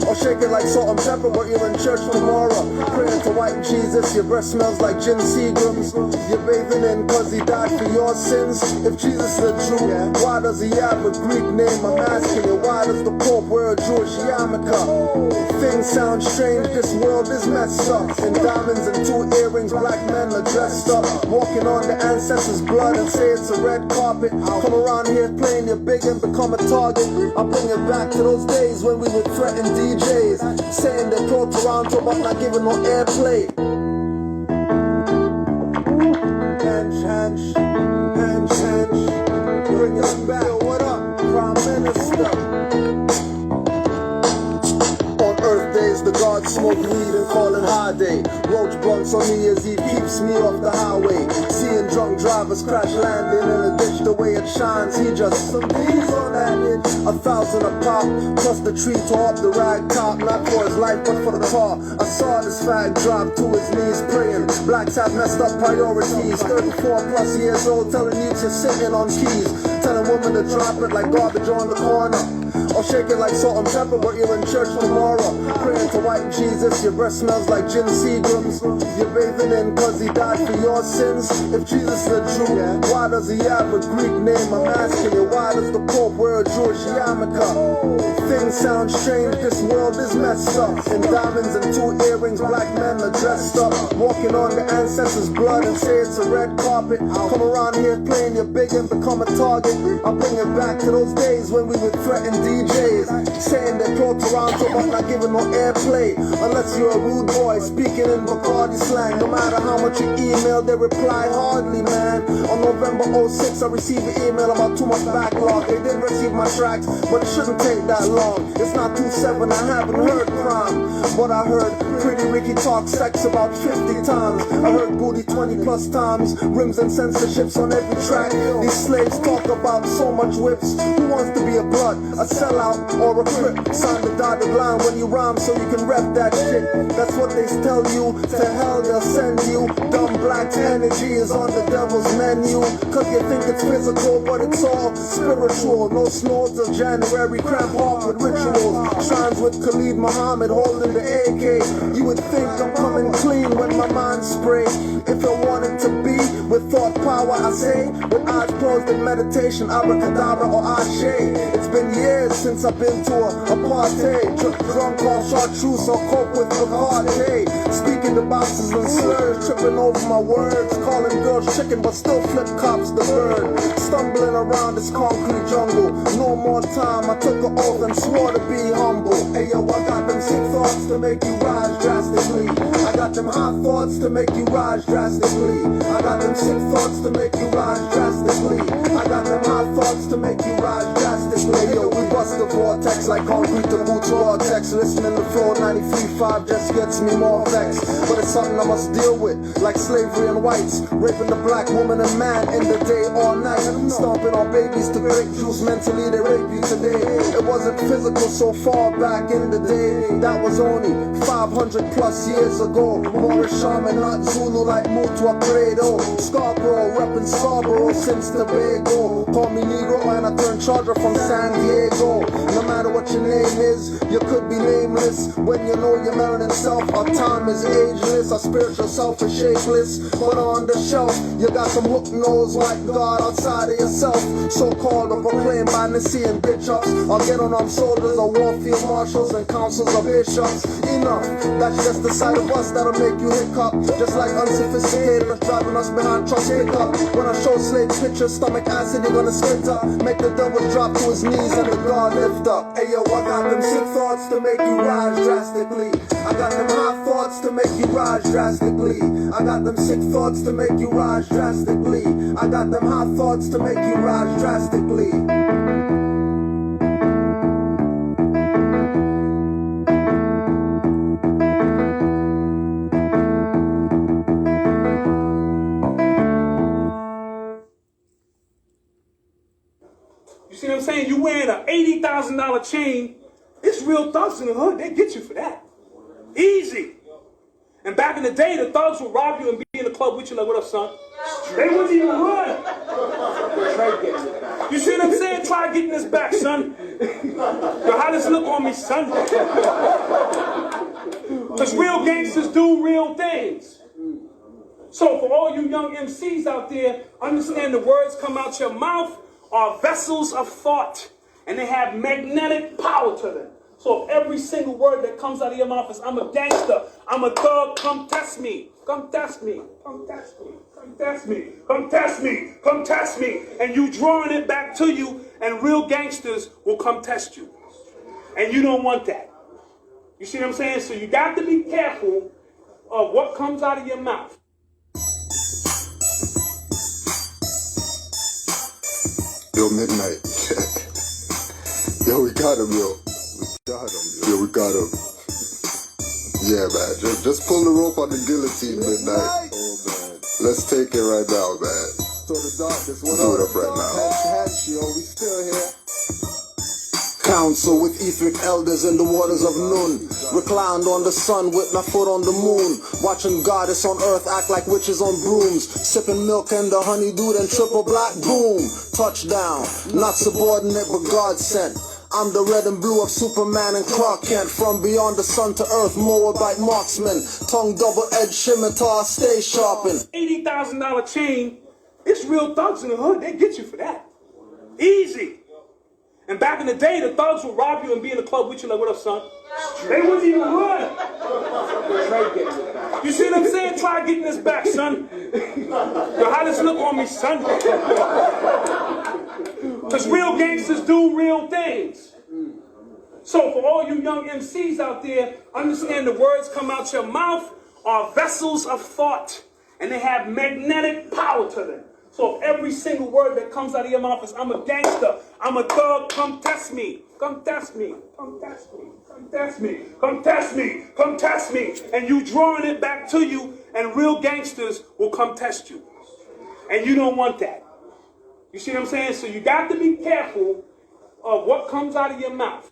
Or shake it like salt and pepper, but you're in church tomorrow. Praying to white Jesus, your breath smells like gin Seagrams. You're bathing in cause he died for your sins. If Jesus is the truth, why does he have a Greek name? I'm asking you, why does the Pope wear a Jewish yarmulke? Things sound strange, this world is messed up. In diamonds and 2 earrings, black men are dressed up. Walking on the ancestors' blood and say it's a red carpet. Come around here playing your big and become a target. I bring it back to those days when we would threaten DJs, saying they're pro Toronto but not giving no airplay. Hench, bring it back. Yo, what up, Prime Minister? On Earth days, the gods smoke weed and call it high day. Roach blunts on New Year's Eve keeps me off the highway. Seeing drunk drivers crash landing in a ditch, the way it shines, he just some bees on that itch. 1,000 a pop, plus the tree tore up the rag top, not for his life but for the car. I saw this fag drop to his knees praying. Blacks have messed up priorities. 34 plus years old telling you to sitting on keys. Telling women to drop it like garbage on the corner. Or shake it like salt and pepper, but you're in church tomorrow. Praying to white Jesus, your breath smells like gin Seagrams. You're bathing in cause he died for your sins. If Jesus is the truth, why does he have a Greek name? I'm asking you, why does the Pope wear a Jewish yarmulke? Things sound strange, this world is messed up. In diamonds and 2 earrings, black men are dressed up. Walking on the ancestors' blood and say it's a red carpet. Come around here playing your big and become a target. I bring it back to those days when we would threaten DJs, saying they're pro Toronto but not giving no airplay. Unless you're a rude boy speaking in Bacardi slang. No matter how much you email, they reply hardly, man. On November 06, I received an email about too much backlog. They did receive my tracks, but it shouldn't take that long. It's not 2-7, I haven't heard crime, but I heard Pretty Ricky talk sex about 50 times. I heard booty 20 plus times, rims and censorships on every track. These slaves talk about so much whips. Who wants to be a blood, a sellout, or a crip? Sign the dotted line when you rhyme so you can rep that shit. That's what they tell you, to hell they'll send you. Dumb black energy is on the devil's menu. Cause you think it's physical, but it's all spiritual. No snow till January, cramp off with rituals. Shrines with Khalid Muhammad holding the AK. You would think I'm coming clean when my mind spray. If I wanted to be with thought power, I say, with eyes closed in meditation, abracadabra or ashe. It's been years since I've been to a party. Drunk off chartreuse or coke with Bacardi. Speaking to boxes and slurs, tripping over my words. Calling girls chicken but still flip cops the bird. Stumbling around this concrete jungle. No more time, I took an oath and swore to be humble. Hey yo, I got them sick thoughts to make you rise drastically. I got them hot thoughts to make you rise drastically. I got them sick thoughts to make you rise drastically. I got them hot thoughts to make you rise drastically. Hey yo, we bust the vortex like concrete to boots vortex. Listening to Flow 93.5 just gets me more vexed. But it's something I must deal with, like slavery and whites. Raping the black woman and man in the day all night. Stomping on babies to break juice, mentally they rape you today. It wasn't physical so far back in the day. That was only 500 plus years ago. Moorish shaman, not Zulu like Mutua Credo. Scarborough, reppin' Scarborough since Tobago. Call me Negro and I turn charger from San Diego. No matter what your name is, you could be nameless. When you know your melanin self, our time is ageless. Our spiritual self is shapeless. But on the shelf, you got some hook nose like God outside of yourself. So-called or proclaimed by Nicene bitch-ups. I'll get on soldiers or warfield marshals and councils of bishops. Enough, that's just the sight of us that'll make you hiccup. Just like unsophisticated driving us behind trucks pickup. When I show slave pictures, stomach acid, you're gonna spit up. Make the devil drop to his knees and the God lift up. Hey yo, I got them sick thoughts to make you rise drastically. I got them hot thoughts to make you rise drastically. I got them sick thoughts to make you rise drastically. I got them hot thoughts to make you rise drastically. $80,000 chain, it's real thugs in the hood. They get you for that. Easy. And back in the day, the thugs would rob you and be in the club with you like, what up, son? They wouldn't even run. You see what I'm saying? Try getting this back, son. Yo, how does it look on me, son? Because real gangsters do real things. So for all you young MCs out there, understand the words come out your mouth are vessels of thought. And they have magnetic power to them. So if every single word that comes out of your mouth is, I'm a gangster, I'm a thug, come test me. Come test me. Come test me. Come test me. Come test me. Come test me. And you drawing it back to you, and real gangsters will come test you. And you don't want that. You see what I'm saying? So you got to be careful of what comes out of your mouth. Yo, Midnight. Yo, we got him, yo. We got him. Yeah, man. Just pull the rope on the guillotine, Midnight. Oh, man. Let's take it right now, man. So the darkness, what do it up right now. Yo, we still here. Council with etheric elders in the waters of Nun. Reclined on the sun with my foot on the moon. Watching goddess on earth act like witches on brooms. Sipping milk and the honeydew and triple black boom. Touchdown, not subordinate but God sent. I'm the red and blue of Superman and Clark Kent. From beyond the sun to earth, Moabite marksman. Tongue double-edged scimitar, stay sharpened. $80,000 chain, it's real thugs in the hood. They get you for that. Easy. And back in the day, the thugs would rob you and be in the club with you like, what up, son? They wouldn't even run. You see what I'm saying? Try getting this back, son. Yo, how does it look on me, son? Because real gangsters do real things. So for all you young MCs out there, understand the words come out your mouth are vessels of thought. And they have magnetic power to them. So if every single word that comes out of your mouth is, I'm a gangster, I'm a thug, come test me. Come test me. Come test me. Come test me. Come test me. Come test me. And you drawing it back to you, and real gangsters will come test you. And you don't want that. You see what I'm saying? So you got to be careful of what comes out of your mouth.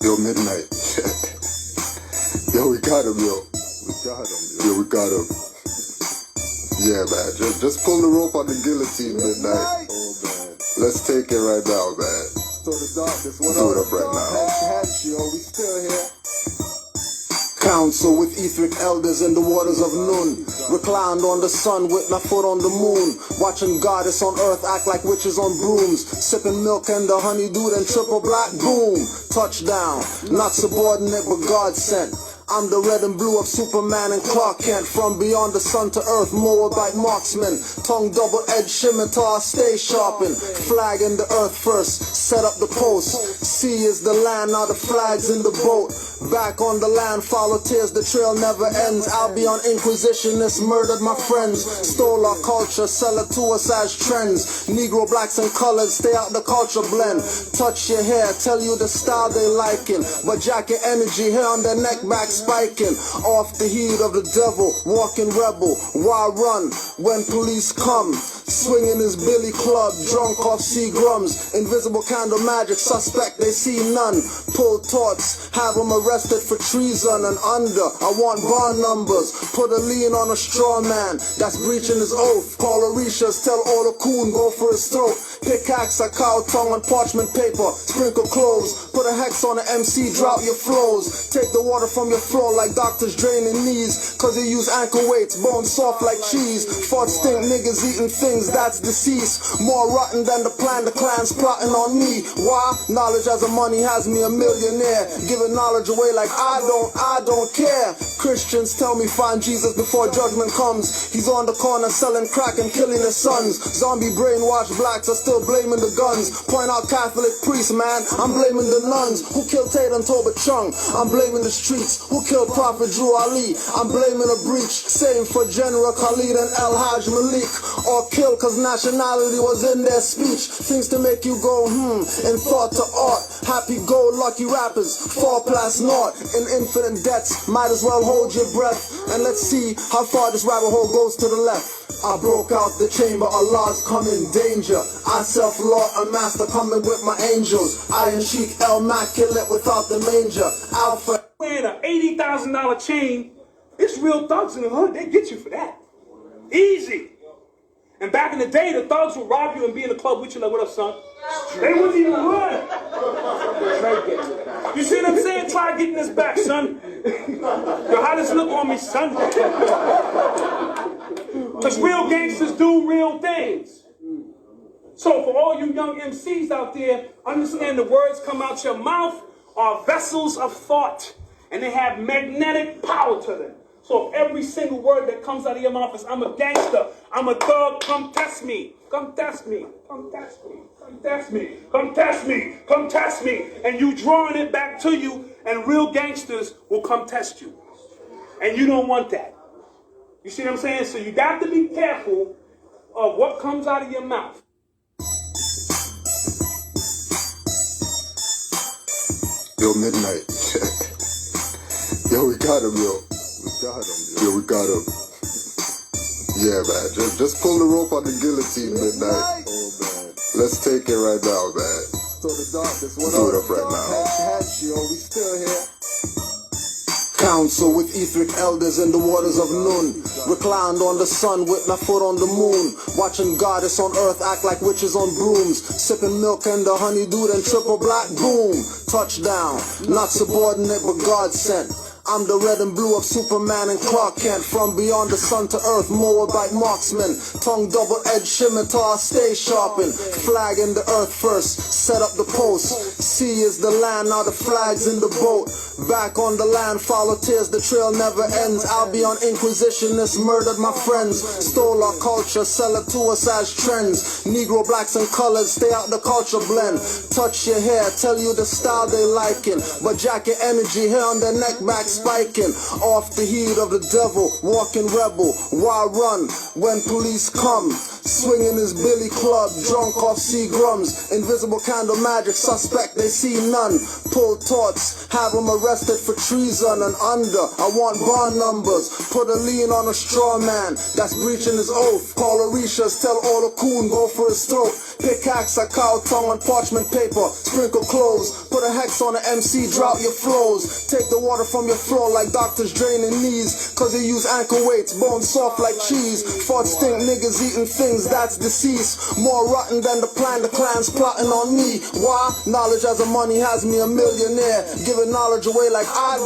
Yo, Midnight. Yo, we got him, yo. Yo, we got him. Yeah, man. Just pull the rope on the guillotine, Midnight. Oh, man. Let's take it right now, man. So the darkness, what do it up right now. Yo, we still here. Council with etheric elders in the waters of Nun. Reclined on the sun with my foot on the moon. Watching goddess on earth act like witches on brooms. Sipping milk and the honeydew and triple black boom. Touchdown, not subordinate but God sent. I'm the red and blue of Superman and Clark Kent. From beyond the sun to earth, Moabite marksman. Tongue double-edged scimitar, stay sharpened. Flag in the earth first, set up the post. Sea is the land, now the flag's in the boat. Back on the land, follow tears, the trail never ends. Albion Inquisitionists murdered my friends. Stole our culture, sell it to us as trends. Negro, blacks and colors, stay out the culture blend. Touch your hair, tell you the style they liking. But jack your energy, hair on their neck back spiking. Off the heat of the devil, walking rebel. Why run when police come? Swinging his billy club, drunk off Seagrams. Invisible candle magic, suspect they see none. Pull torch, have them arrested for treason and under. I want bond numbers, put a lien on a straw man that's breaching his oath. Call Orishas, tell all the coon go for his throat. Pickaxe a cow tongue on parchment paper, sprinkle cloves. Put a hex on the MC, drop your flows. Take the water from your floor like doctors draining knees. Cause they use ankle weights, bones soft like cheese. Fart stink niggas eating things, that's deceased. More rotten than the plan, the clan's plotting on me. Why? Knowledge as a money has me a millionaire. Giving knowledge away like I don't care. Christians tell me find Jesus before judgment comes. He's on the corner selling crack and killing his sons. Zombie brainwashed blacks are still blaming the guns. Point out Catholic priests, man, I'm blaming the nuns. Who killed Tate and Toba Chung? I'm blaming the streets. Who killed Prophet Drew Ali? I'm blaming a breach. Same for General Khalid and El Hajj Malik. Or kill cause nationality was in their speech. Things to make you go and thought to art. Happy-go-lucky rappers fall past naught. In infinite debts, might as well hold your breath. And let's see how far this rabbit hole goes to the left. I broke out the chamber, Allah's come in danger. I self-law, a master coming with my angels. Iron Sheik, immaculate without the manger. Alpha. Wearing an $80,000 chain, it's real thugs in the hood. They get you for that. Easy. And back in the day, the thugs would rob you and be in the club with you like, what up, son? They wasn't even good. You see what I'm saying? Try getting this back, son. Yo, how does look on me, son? Because real gangsters do real things. So for all you young MCs out there, understand the words come out your mouth are vessels of thought. And they have magnetic power to them. So if every single word that comes out of your mouth is, I'm a gangster, I'm a thug, come test me, come test me, come test me, come test me, come test me, come test me. And you drawing it back to you, and real gangsters will come test you. And you don't want that. You see what I'm saying? So you got to be careful of what comes out of your mouth. Yo, Midnight. Yo, we got him, yo. We got him, yo. Yo, we got him. Yeah, man. Just pull the rope on the guillotine, Midnight. Oh, man. Let's take it right now, man. So the darkness, what Do it up right now. Yo, we still here. Council with etheric elders in the waters of Nun. Reclined on the sun with my foot on the moon. Watching goddess on earth act like witches on brooms. Sipping milk and the honeydew and triple black boom. Touchdown, not subordinate but God sent. I'm the red and blue of Superman and Clark Kent. From beyond the sun to earth, Moabite marksman. Tongue double-edged scimitar, stay sharpened. Flag in the earth first, set up the post. Sea is the land, now the flag's in the boat. Back on the land, follow tears, the trail never ends. I'll be on inquisitionists, murdered my friends. Stole our culture, sell it to us as trends. Negro, blacks and colors, stay out the culture blend. Touch your hair, tell you the style they liking. But jack your energy, hair on their neck back spiking. Off the heat of the devil, walking rebel. Why run when police come? Swinging his billy club, drunk off Seagrams. Invisible candle magic, suspect they see none. Pull torch, have him arrested for treason and under. I want bar numbers, put a lien on a straw man that's breaching his oath. Call Orishas, tell all the coon, go for his throat. Pickaxe a cow tongue on parchment paper, sprinkle clothes. Put a hex on an MC, drought your flows. Take the water from your floor like doctors draining knees. Cause they use ankle weights, bones soft like cheese. Fought stink niggas eating things that's deceased. More rotten than the plan, the clan's plotting on me. Why? Knowledge as a money has me a millionaire. Giving knowledge away like I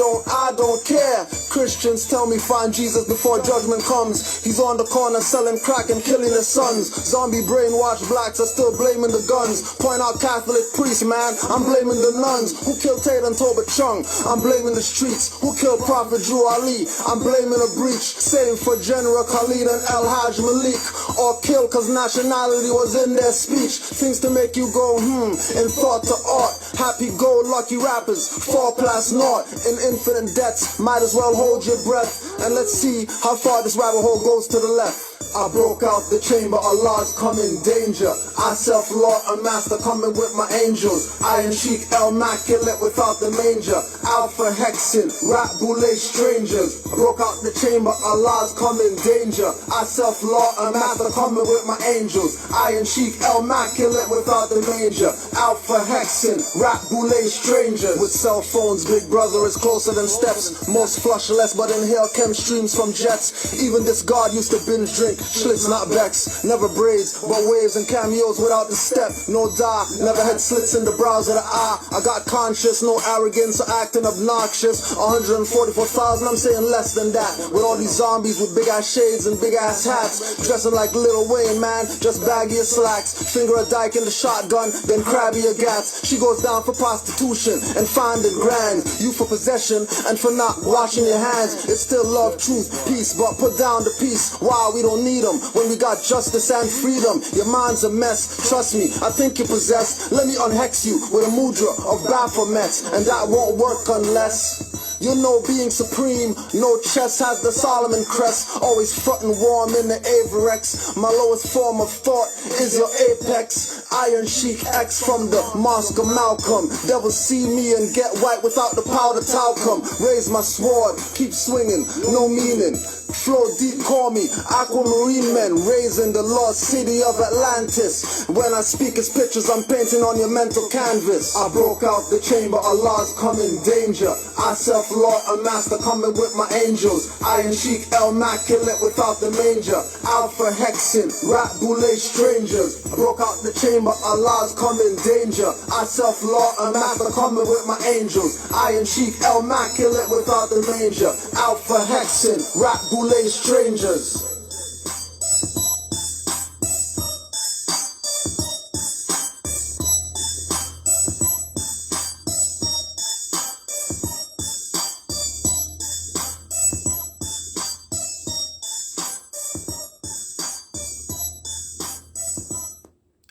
don't care. Christians tell me find Jesus before judgment comes. He's on the corner selling crack and killing his sons. Zombie brainwashed blacks are still blaming the guns. Point out Catholic priests, man, I'm blaming the nuns. Who killed Tate and Toba Chung? I'm blaming the streets. Who killed Prophet Drew Ali? I'm blaming a breach. Same for General Khalid and El Hajj Malik. Or killed cause nationality was in their speech. Things to make you go in thought to art. Happy-go-lucky rappers fall past naught. In infinite debts, might as well hold your breath. And let's see how far this rabbit hole goes to the left. I broke out the chamber, Allah's come in danger. I self-law, a master coming with my angels. Iron Sheik, immaculate without the manger. Alpha hexing, rap boule strangers. I broke out the chamber, Allah's come in danger. I self-law, a master coming with my angels. Iron Sheik, immaculate without the manger. Alpha hexing, rap boule strangers. With cell phones, big brother is closer than steps. Most flush less, but inhale chem streams from jets. Even this god used to binge drink. Schlitz, not Becks, never braids, but waves and cameos without the step. No dye, never had slits in the brows of the eye. I got conscious, no arrogance or acting obnoxious. 144,000, I'm saying less than that. With all these zombies with big ass shades and big ass hats, dressing like Lil Wayne, man, just baggy as slacks. Finger a dyke in the shotgun, then crabby a gats. She goes down for prostitution and finding grand. You for possession and for not washing your hands. It's still love, truth, peace, but put down the peace. Why we don't need them when we got justice and freedom. Your mind's a mess, trust me, I think you're possessed. Let me unhex you with a mudra of Baphomet, and that won't work unless you know being supreme. No chest has the Solomon crest, always frontin' warm in the Averex. My lowest form of thought is your apex. Iron Sheik X from the Mosque of Malcolm. Devil see me and get white without the powder talcum. Raise my sword, keep swinging, no meaning. Flow deep, call me aquamarine men, raised in the lost city of Atlantis. When I speak, it's pictures I'm painting on your mental canvas. I broke out the chamber, Allah's come in danger. I self-law, a master coming with my angels. Iron Sheik, El Immaculate without the manger. Alpha Hexin, Rat Boule strangers. I broke out the chamber, Allah's come in danger. I self-law, a master coming with my angels. Iron Sheik, El Immaculate without the manger. Alpha Hexin, Rat Boule strangers.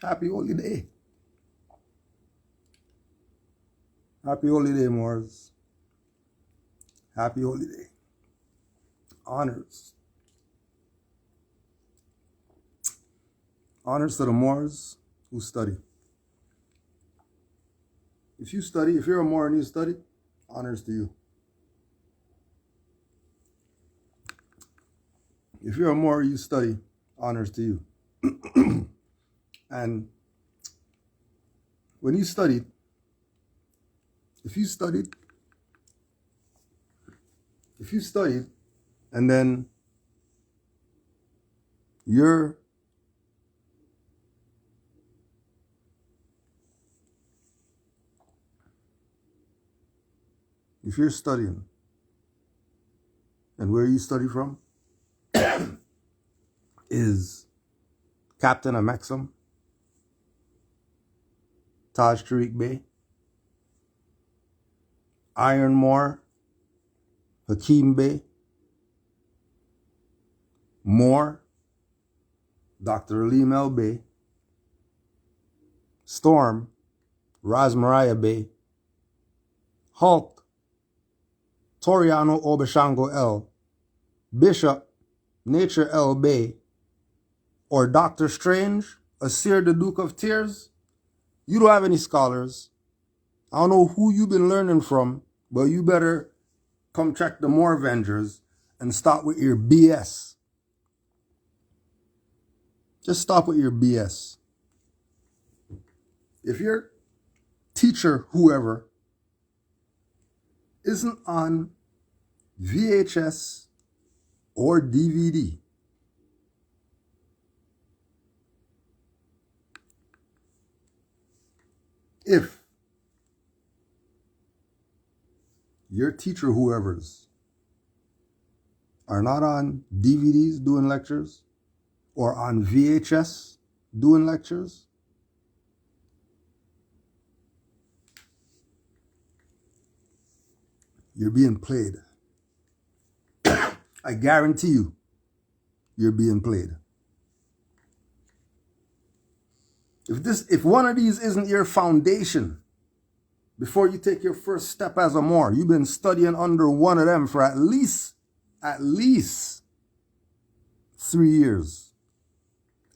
Happy holy day. Happy holy day, Moors. Happy holy day. Honors. Honors to the Moors who study. If you study, if you're a Moor and you study, honors to you. If you're a Moor, you study, honors to you. And when you studied, if you studied, and then if you're studying, and where you study from is Captain of Maxim, Taj Tariq Bey, Iron Moor, Hakeem Bey, Moore, Dr. Alim El Bey, Storm, Razmariah Bey, Hulk, Toriano Obashango L, Bishop, Nature L Bey, or Dr. Strange, Asir the Duke of Tears, you don't have any scholars. I don't know who you've been learning from, but you better come check the Moor Avengers and stop with your BS. Just stop with your BS. If your teacher, whoever, isn't on VHS or DVD, if your teacher, whoever's, are not on DVDs doing lectures or on VHS doing lectures, you're being played. I guarantee you, you're being played. If one of these isn't your foundation, before you take your first step as a Moor, you've been studying under one of them for at least 3 years.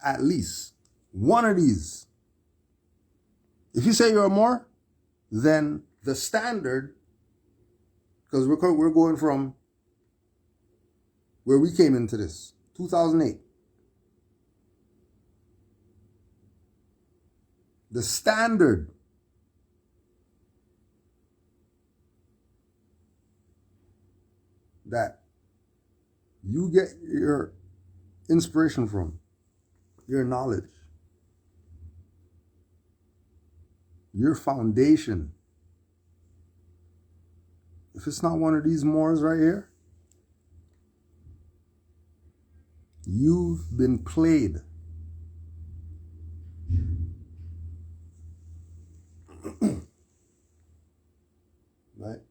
At least one of these. If you say you're a Moor, then the standard, because we're going from where we came into this, 2008. The standard that you get your inspiration from, your knowledge, your foundation, if it's not one of these Moors right here, you've been played. Right?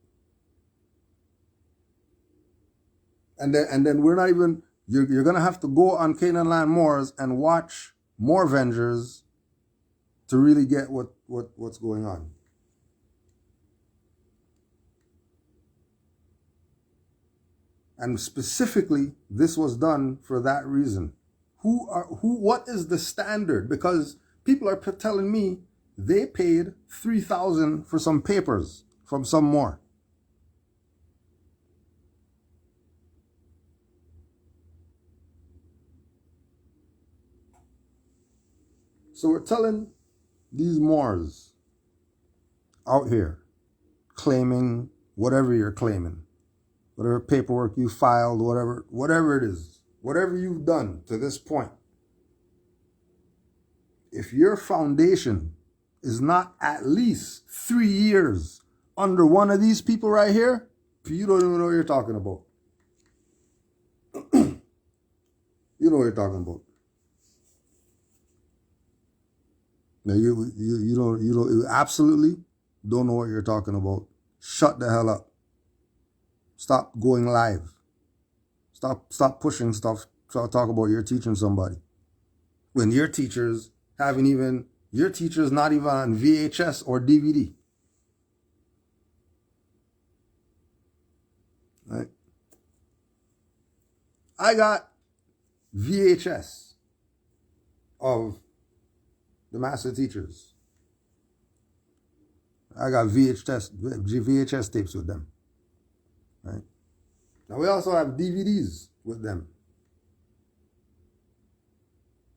And then we're not even, you're going to have to go on Canaanland Moors and watch more Avengers to really get what's going on. And specifically, this was done for that reason. What is the standard? Because people are telling me they paid $3,000 for some papers from some Moor. So we're telling these Moors out here, claiming whatever you're claiming, whatever paperwork you filed, whatever it is, whatever you've done to this point, if your foundation is not at least 3 years under one of these people right here, you don't even know what you're talking about. You know what you're talking about. Now you absolutely don't know what you're talking about. Shut the hell up. Stop going live. Stop pushing stuff to talk about you're teaching somebody. When your teacher's not even on VHS or DVD. Right? I got VHS of the master teachers. I got VHS tapes with them. Right? Now we also have DVDs with them.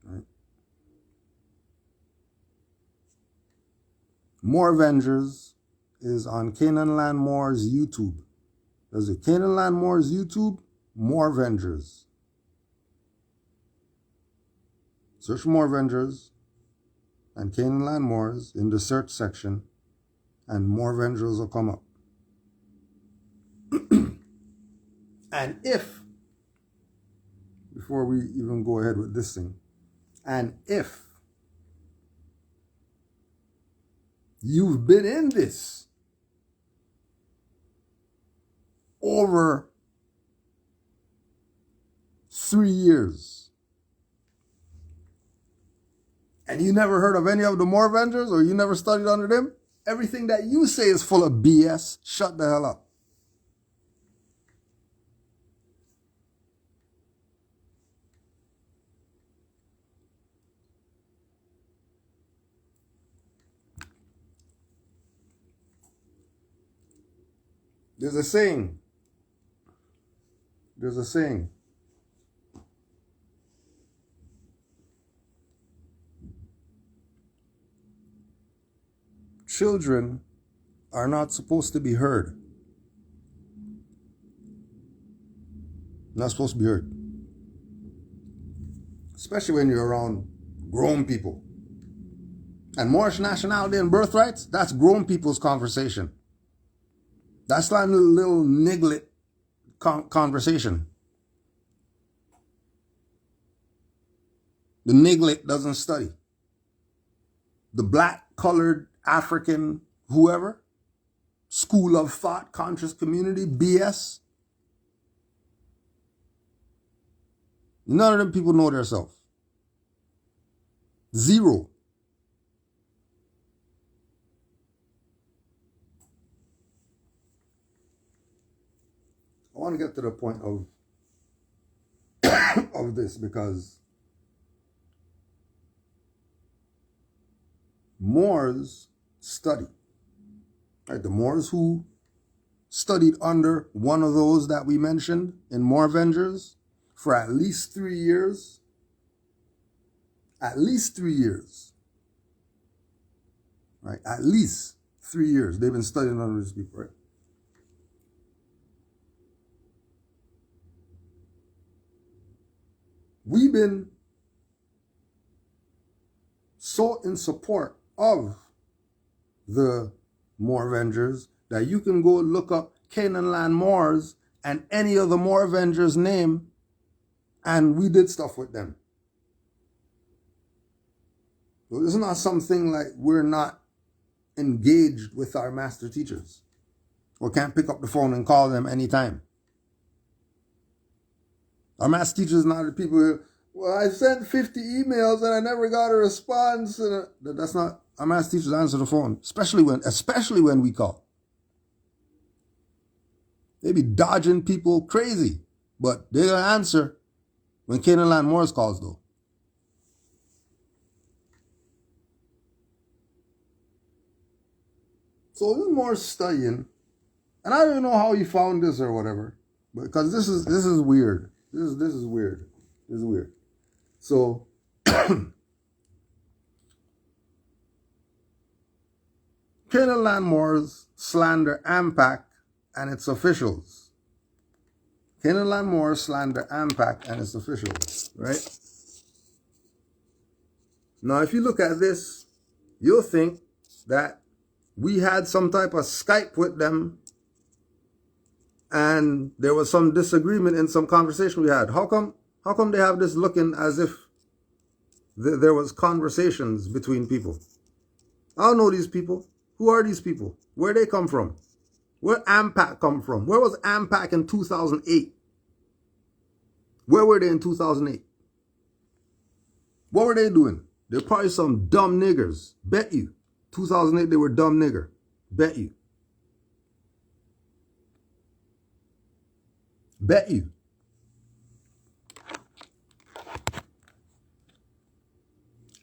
Right? More Avengers is on Canaanland Moors YouTube. There's a Canaanland Moors YouTube, More Avengers. Search More Avengers and Canaanland Moors in the search section, and More Avengers will come up. And before we even go ahead with this thing, and if you've been in this over 3 years, and you never heard of any of the More Avengers, or you never studied under them, everything that you say is full of BS. Shut the hell up. There's a saying. Children are not supposed to be heard. Not supposed to be heard. Especially when you're around grown people. And Moorish nationality and birthrights, that's grown people's conversation. That's not a little niglet conversation. The niglet doesn't study. The black, colored, African, whoever, school of thought, conscious community, BS. None of them people know themselves. Zero. I want to get to the point of of this, because Moors study. Right? The Moors who studied under one of those that we mentioned in More Avengers for at least 3 years. At least 3 years. Right? At least 3 years. They've been studying under these people, right? We've been so in support of the More Avengers that you can go look up Canaanland Moors and any of the More Avengers name, and we did stuff with them. So it's not something like we're not engaged with our master teachers or can't pick up the phone and call them anytime. Our master teachers are not the people who, well, I sent 50 emails and I never got a response. That's not, our master teachers answer the phone, especially when we call. They be dodging people crazy, but they're going to answer when Canaanland Moors calls, though. So there's more studying, and I don't even know how he found this or whatever, because this is weird. This is weird. This is weird. So Canaanland Moors slander AMPAC and its officials. Canaanland Moors slander AMPAC and its officials, right? Now, if you look at this, you'll think that we had some type of Skype with them and there was some disagreement in some conversation we had. How come they have this looking as if there was conversations between people? I don't know these people. Who are these people? Where they come from? Where AMPAC come from? Where was AMPAC in 2008? Where were they in 2008? What were they doing? They're probably some dumb niggers. Bet you. 2008 they were dumb nigger. Bet you. Bet you.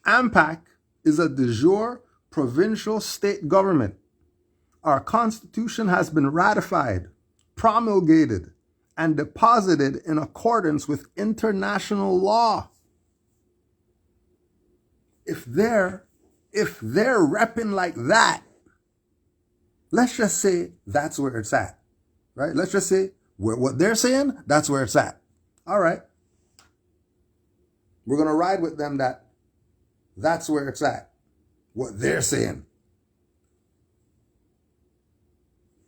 AMPAC is a de jure provincial state government. Our Constitution has been ratified, promulgated, and deposited in accordance with international law. If they're repping like that, let's just say that's where it's at, right? Let's just say what they're saying, that's where it's at. All right. We're going to ride with them that's where it's at. What they're saying.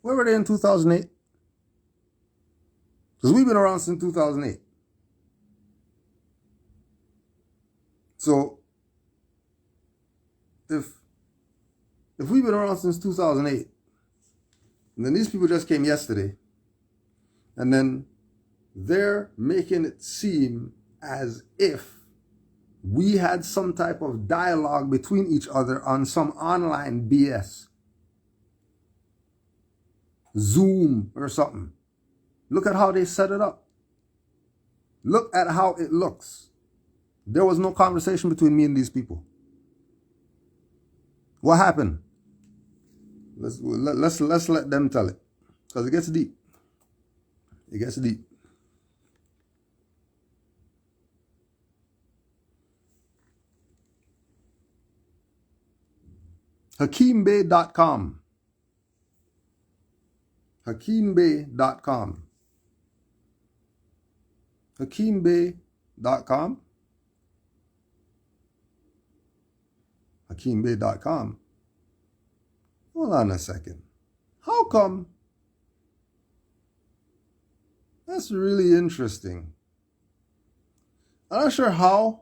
Where were they in 2008? Because we've been around since 2008. So, if we've been around since 2008, and then these people just came yesterday, and then they're making it seem as if we had some type of dialogue between each other on some online BS. Zoom or something. Look at how they set it up. Look at how it looks. There was no conversation between me and these people. What happened? Let's let them tell it. Because it gets deep. It gets deep. HakimBey.com. HakimBey.com. HakimBey.com. HakimBey.com. Hold on a second. How come? That's really interesting. I'm not sure how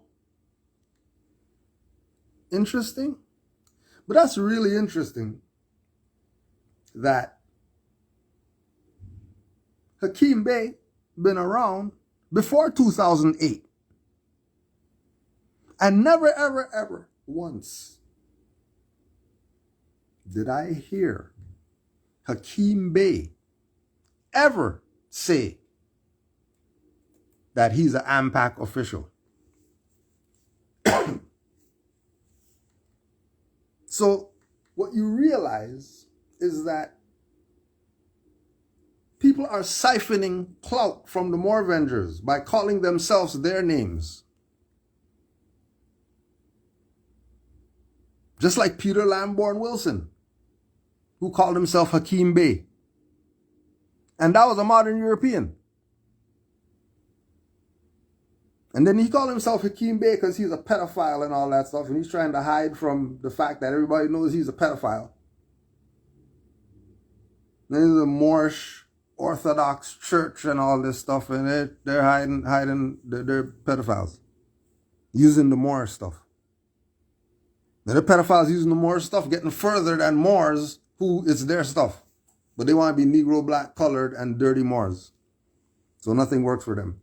interesting, but that's really interesting that Hakeem Bey been around before 2008 and never, ever, ever once did I hear Hakeem Bey ever say that he's an AMPAC official. So what you realize is that people are siphoning clout from the Moorvengers by calling themselves their names. Just like Peter Lamborn Wilson, who called himself Hakeem Bey. And that was a modern European. And then he called himself Hakeem Bey because he's a pedophile and all that stuff. And he's trying to hide from the fact that everybody knows he's a pedophile. Then there's a Moorish Orthodox church and all this stuff. And they're hiding, they're pedophiles. Using the Moorish stuff. Now the pedophiles using the Moorish stuff, getting further than Moors, who it's their stuff. But they want to be Negro, black, colored, and dirty Moors. So nothing works for them.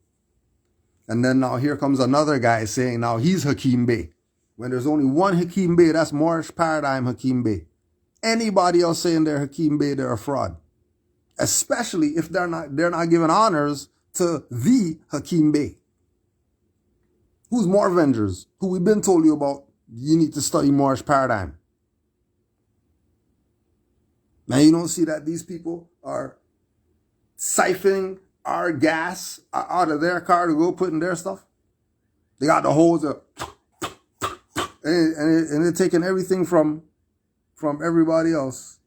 And then now here comes another guy saying now he's Hakeem Bey. When there's only one Hakeem Bey, that's Moorish paradigm Hakeem Bey. Anybody else saying they're Hakeem Bey, they're a fraud. Especially if they're not giving honors to the Hakeem Bey. Who's Moorvengers? Who we've been told you about, you need to study Moorish paradigm. Now you don't see that these people are siphoning our gas out of their car to go put in their stuff. They got the hose up, and they're taking everything from from everybody else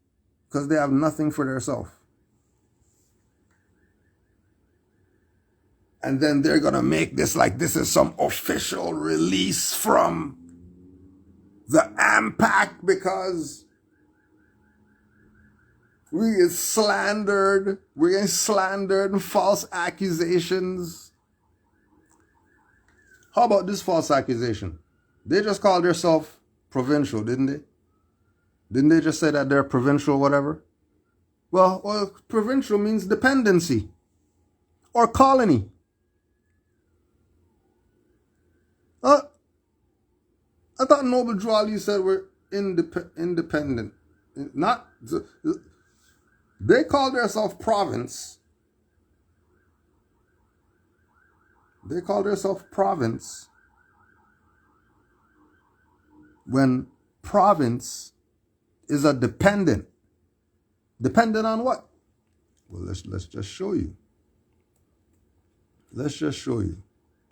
because they have nothing for themselves. And then they're going to make this like this is some official release from the AMPACRACK because we get slandered. We're getting slandered and false accusations. How about this false accusation? They just called themselves provincial, didn't they? Didn't they just say that they're provincial, whatever? Well, provincial means dependency or colony. I thought Noble Drawley said we're independent. Not, they call themselves province. They call themselves province when province is a dependent. Dependent on what? Well, let's just show you. Let's just show you.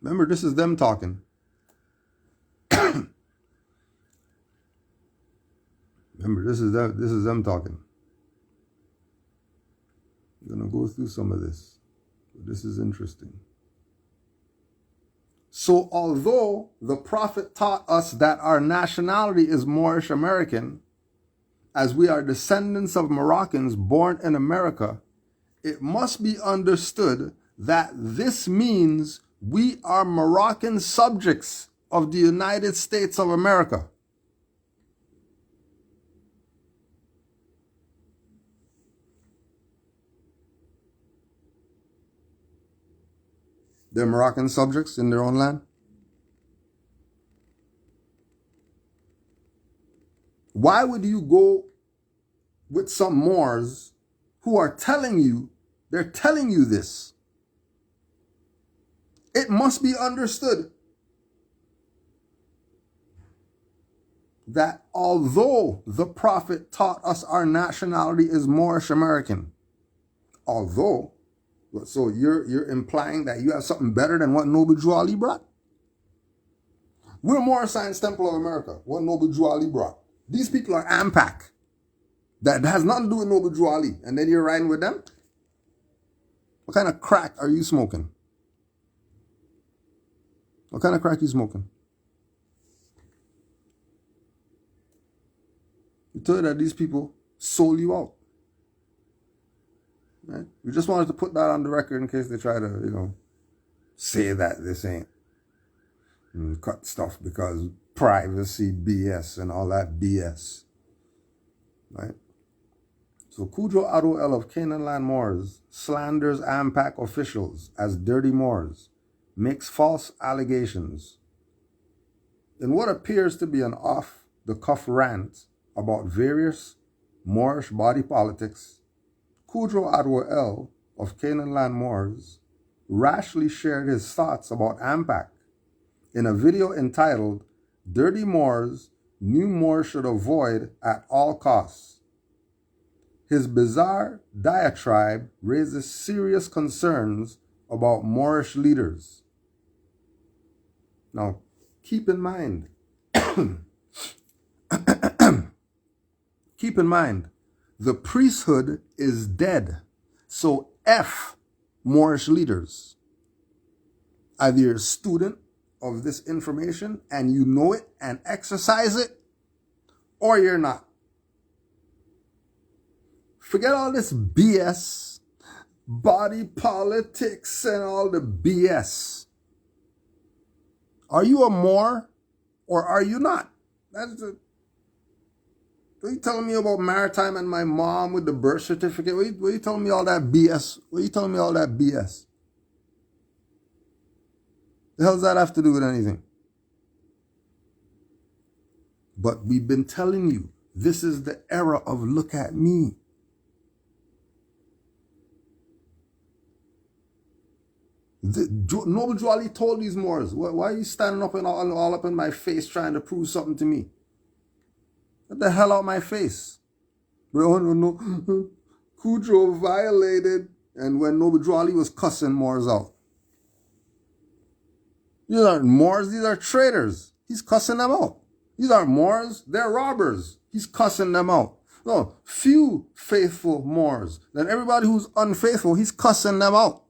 Remember, this is them talking. Remember, this is them talking. I'm going to go through some of this. This is interesting. So although the prophet taught us that our nationality is Moorish American, as we are descendants of Moroccans born in America, it must be understood that this means we are Moroccan subjects of the United States of America. They're Moroccan subjects in their own land. Why would you go with some Moors who are telling you, they're telling you this? It must be understood that although the prophet taught us our nationality is Moorish American, so you're implying that you have something better than what Noble Drew Ali brought? We're Moorish Science Temple of America, what Noble Drew Ali brought. These people are AMPACRACK. That has nothing to do with Noble Drew Ali. And then you're riding with them? What kind of crack are you smoking? What kind of crack are you smoking? You told that these people sold you out. Right? We just wanted to put that on the record in case they try to, say that this ain't. And cut stuff because privacy BS and all that BS. Right? So Kudjo Ado El of Canaanland Moors slanders AMPACRACK officials as dirty Moors, makes false allegations. In what appears to be an off-the-cuff rant about various Moorish body politics, Kudjo Ado El of Canaanland Moors rashly shared his thoughts about AMPACRACK in a video entitled Dirty Moors, New Moors Should Avoid at All Costs. His bizarre diatribe raises serious concerns about Moorish leaders. Now, keep in mind, the priesthood is dead. So F Moorish leaders. Either you're a student of this information and you know it and exercise it, or you're not. Forget all this BS, body politics and all the BS. Are you a Moor or are you not? What are you telling me about maritime and my mom with the birth certificate? What are you telling me all that BS? What are you telling me all that BS? The hell does that have to do with anything? But we've been telling you, this is the era of look at me. Noble Drew Ali told these Moors, why are you standing up and all up in my face trying to prove something to me? Get the hell out of my face. But no. Kudjo violated, and when Noble Drew Ali was cussing Moors out. These aren't Moors, these are traitors. He's cussing them out. These aren't Moors, they're robbers. He's cussing them out. No, few faithful Moors. Then everybody who's unfaithful, he's cussing them out.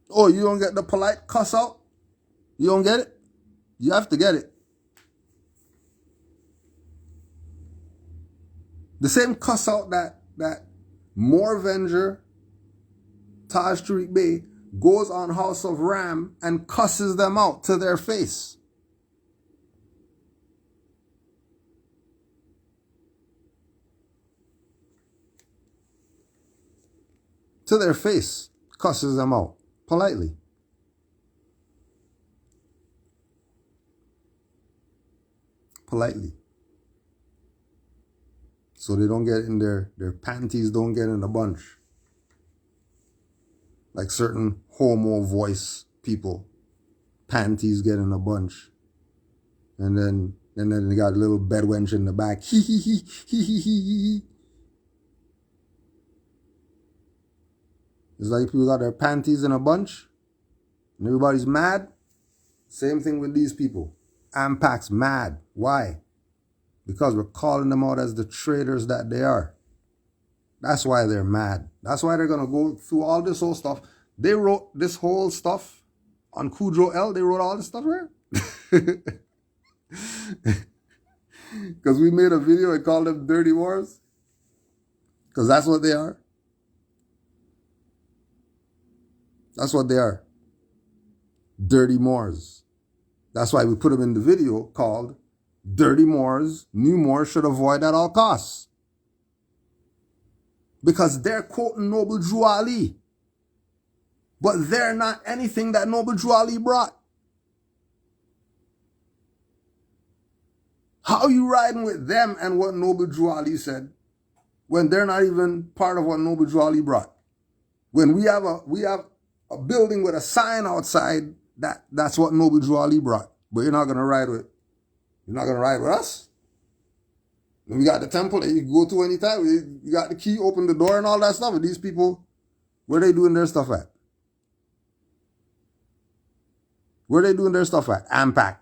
Oh, you don't get the polite cuss out? You don't get it? You have to get it. The same cuss out that Moorvenger, Taj Tariq Bey, goes on House of Ram and cusses them out to their face. To their face, cusses them out politely. Politely. So they don't get in their panties don't get in a bunch. Like certain homo voice people, panties get in a bunch. And then they got a little bed wench in the back. Hee hee hee hee hee hee hee. It's like people got their panties in a bunch and everybody's mad. Same thing with these people. AMPAC's mad. Why? Because we're calling them out as the traitors that they are. That's why they're mad. That's why they're going to go through all this whole stuff. They wrote this whole stuff on Kudro L. They wrote all this stuff here. Because we made a video and called them dirty wars. Because that's what they are. That's what they are. Dirty Moors. That's why we put them in the video called Dirty Moors, New Moors should avoid at all costs. Because they're quoting Noble Drew Ali. But they're not anything that Noble Drew Ali brought. How are you riding with them and what Noble Drew Ali said when they're not even part of what Noble Drew Ali brought? When we have a building with a sign outside that's what Noble Drew Ali brought. But you're not gonna ride with us. And we got the temple that you can go to anytime. You got the key, open the door and all that stuff. And these people, where they doing their stuff at? Where they doing their stuff at? AMPAC.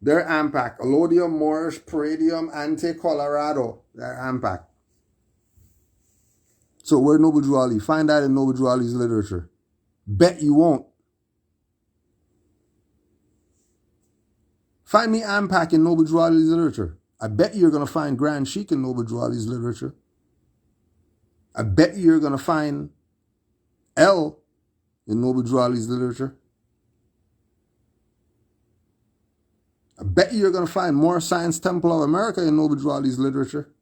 They're AMPAC. Allodium, Moorish, Palladium, Ante-Colorado. They're AMPAC. So where Noble Drew Ali? Find that in Noble Drew Ali's literature. Bet you won't. Find me AMPAC in Noble Drew Ali's literature. I bet you're going to find Grand Sheik in Noble Drew Ali's literature. I bet you're going to find L in Noble Drew Ali's literature. I bet you're going to find more Science Temple of America in Noble Drew Ali's literature.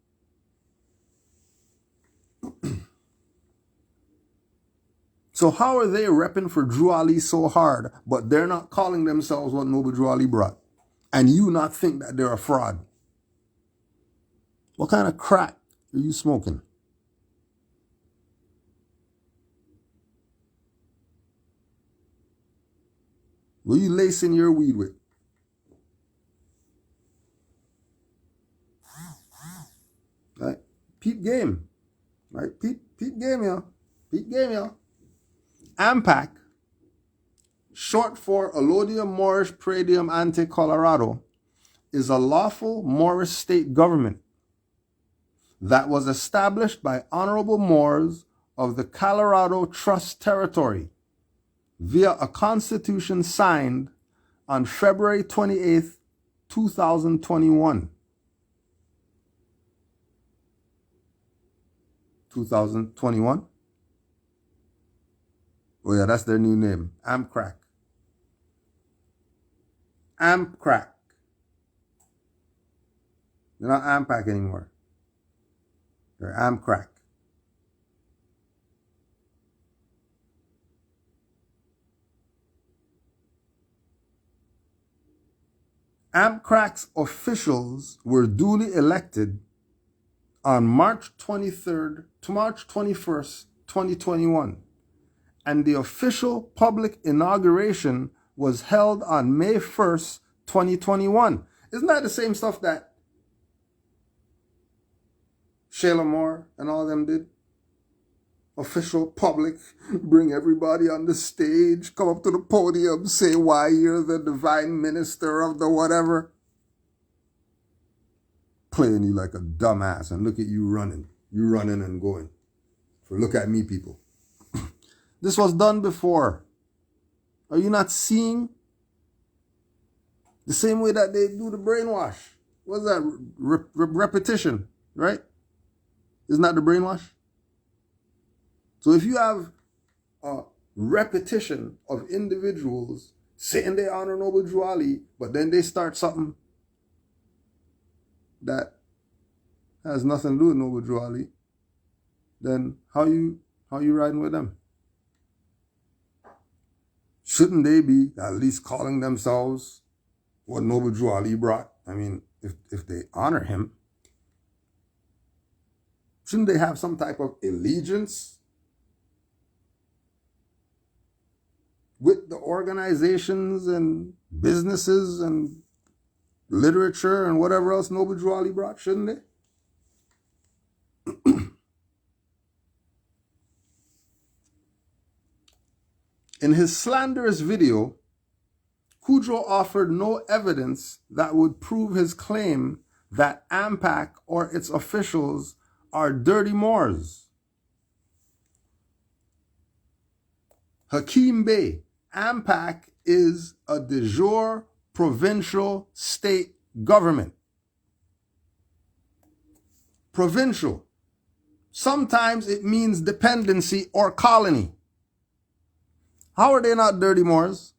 So how are they repping for Drew Ali so hard, but they're not calling themselves what Noble Drew Ali brought? And you not think that they're a fraud? What kind of crack are you smoking? What are you lacing your weed with? Right? Peep game. Right? Peep game, y'all. Peep game, y'all. AMPAC, short for Allodium, Moorish, Palladium, Ante-Colorado, is a lawful Moorish state government that was established by honorable Moors of the Colorado Trust Territory via a constitution signed on February 28th, 2021. 2021? Oh yeah, that's their new name. AMPACRACK. AMPACRACK. They're not AMPAC anymore. They're AMPACRACK. AMPACRACK's officials were duly elected on March 23rd to March 21st, 2021. And the official public inauguration was held on May 1st, 2021. Isn't that the same stuff that Shayla Moore and all of them did? official public, bring everybody on the stage, come up to the podium, say why you're the divine minister of the whatever. Playing you like a dumbass, and look at you running. You running and going. For look at me, people. This was done before. Are you not seeing? The same way that they do the brainwash. What's that? Repetition, right? Isn't that the brainwash? So if you have a repetition of individuals saying they honor Noble Drew Ali, but then they start something that has nothing to do with Noble Drew Ali, then how you riding with them? Shouldn't they be at least calling themselves what Noble Drew Ali brought? I mean, if they honor him, shouldn't they have some type of allegiance with the organizations and businesses and literature and whatever else Noble Drew Ali brought? Shouldn't they? In his slanderous video, Kudrow offered no evidence that would prove his claim that AMPAC or its officials are dirty Moors. Hakeem Bey, AMPAC is a de jure provincial state government. Provincial. Sometimes it means dependency or colony. How are they not dirty Moors?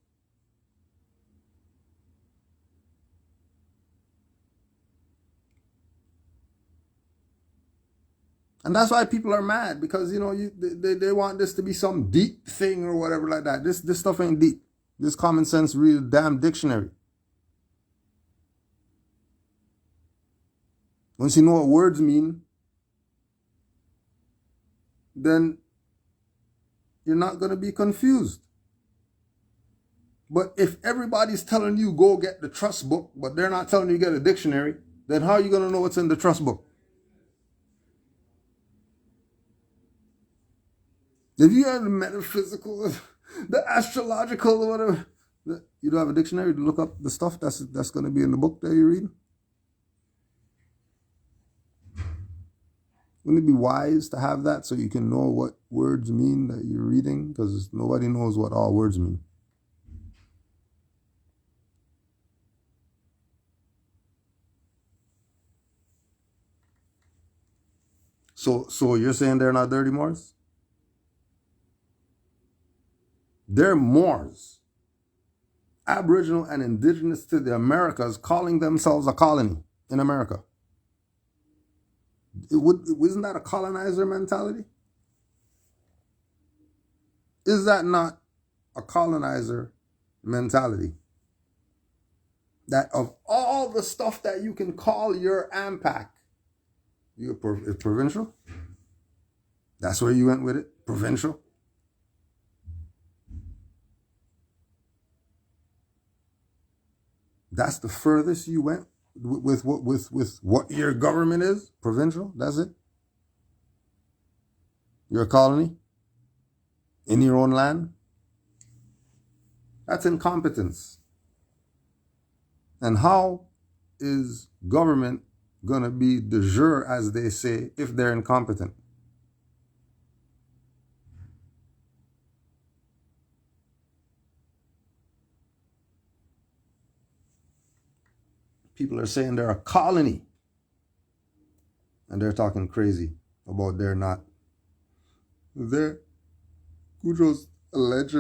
And that's why people are mad, because, you know, they want this to be some deep thing or whatever like that. This stuff ain't deep. This common sense real damn dictionary. Once you know what words mean, then you're not going to be confused. But if everybody's telling you go get the trust book, but they're not telling you get a dictionary, then how are you going to know what's in the trust book? If you have the metaphysical, the astrological, or whatever, you don't have a dictionary to look up the stuff that's going to be in the book that you're reading? Wouldn't it be wise to have that so you can know what words mean that you're reading? Because nobody knows what all words mean. So you're saying they're not dirty Moors? They're Moors, Aboriginal and indigenous to the Americas, calling themselves a colony in America. Isn't that a colonizer mentality? Is that not a colonizer mentality? That of all the stuff that you can call your AMPAC, you're provincial? That's where you went with it? Provincial? That's the furthest you went with what your government is? Provincial? That's it? You're a colony? In your own land? That's incompetence. And how is government going to be de jure, as they say, if they're incompetent? People are saying they're a colony. And they're talking crazy about they're not. They're Kudrow's alleged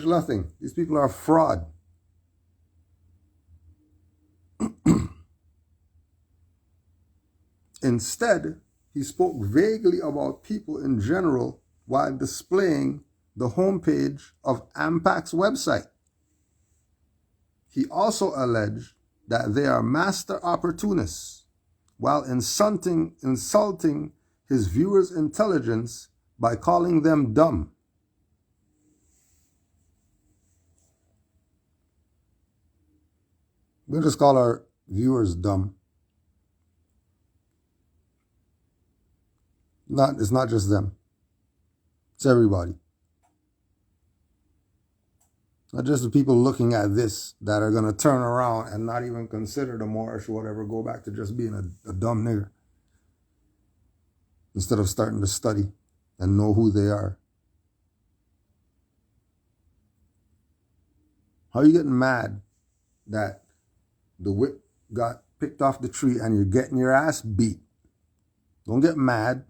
nothing. These people are fraud. Instead, he spoke vaguely about people in general while displaying the homepage of AMPAC's website. He also alleged that they are master opportunists while insulting his viewers' intelligence by calling them dumb. We'll just call our viewers dumb. It's not just them. It's everybody. Not just the people looking at this that are going to turn around and not even consider the Moorish or whatever, go back to just being a dumb nigger. Instead of starting to study and know who they are. How are you getting mad that the whip got picked off the tree and you're getting your ass beat? Don't get mad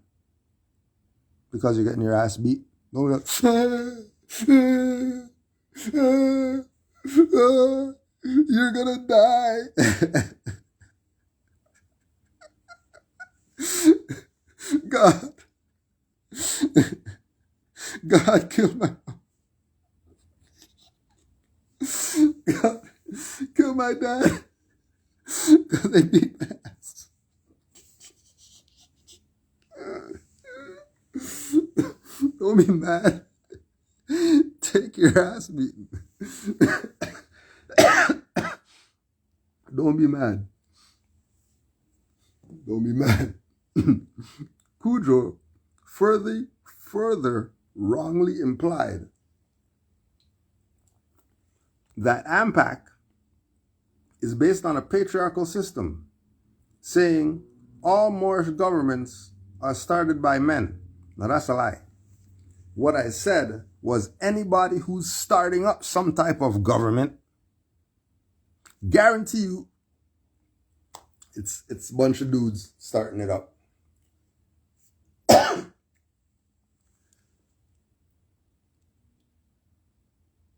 because you're getting your ass beat. Don't be like, you're gonna die. God killed my God killed my dad because they beat my ass. Don't be mad. Take your ass beating. Don't be mad. Don't be mad. Kudro further wrongly implied that AMPAC is based on a patriarchal system, saying all Moorish governments are started by men. Now that's a lie. What I said was anybody who's starting up some type of government, guarantee you it's a bunch of dudes starting it up.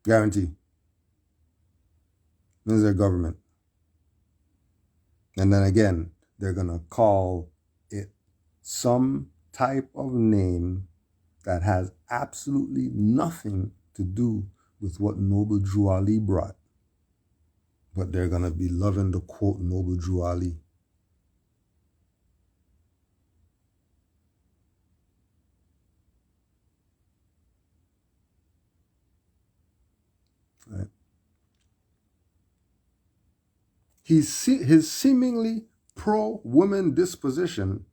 Guarantee. This is their government. And then again, they're going to call it some type of name that has absolutely nothing to do with what Noble Drew Ali brought. But they're going to be loving the quote Noble Drew Ali. Right. His seemingly pro-woman disposition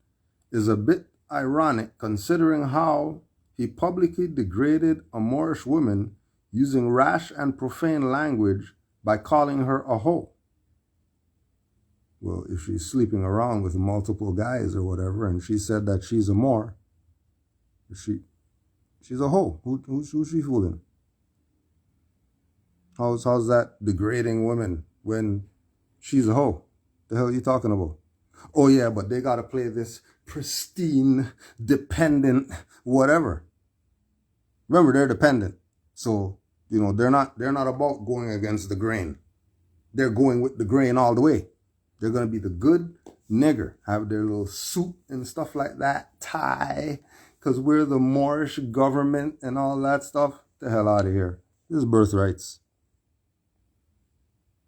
is a bit ironic considering how he publicly degraded a Moorish woman using rash and profane language by calling her a hoe. Well, if she's sleeping around with multiple guys or whatever, and she said that she's a Moor, she's a hoe. Who's she fooling? How's that degrading women when she's a hoe? The hell are you talking about? Oh yeah, but they gotta play this pristine, dependent, whatever. Remember, they're dependent. So, they're not about going against the grain. They're going with the grain all the way. They're gonna be the good nigger, have their little suit and stuff like that, tie, because we're the Moorish government and all that stuff. Get the hell out of here. This is birthrights.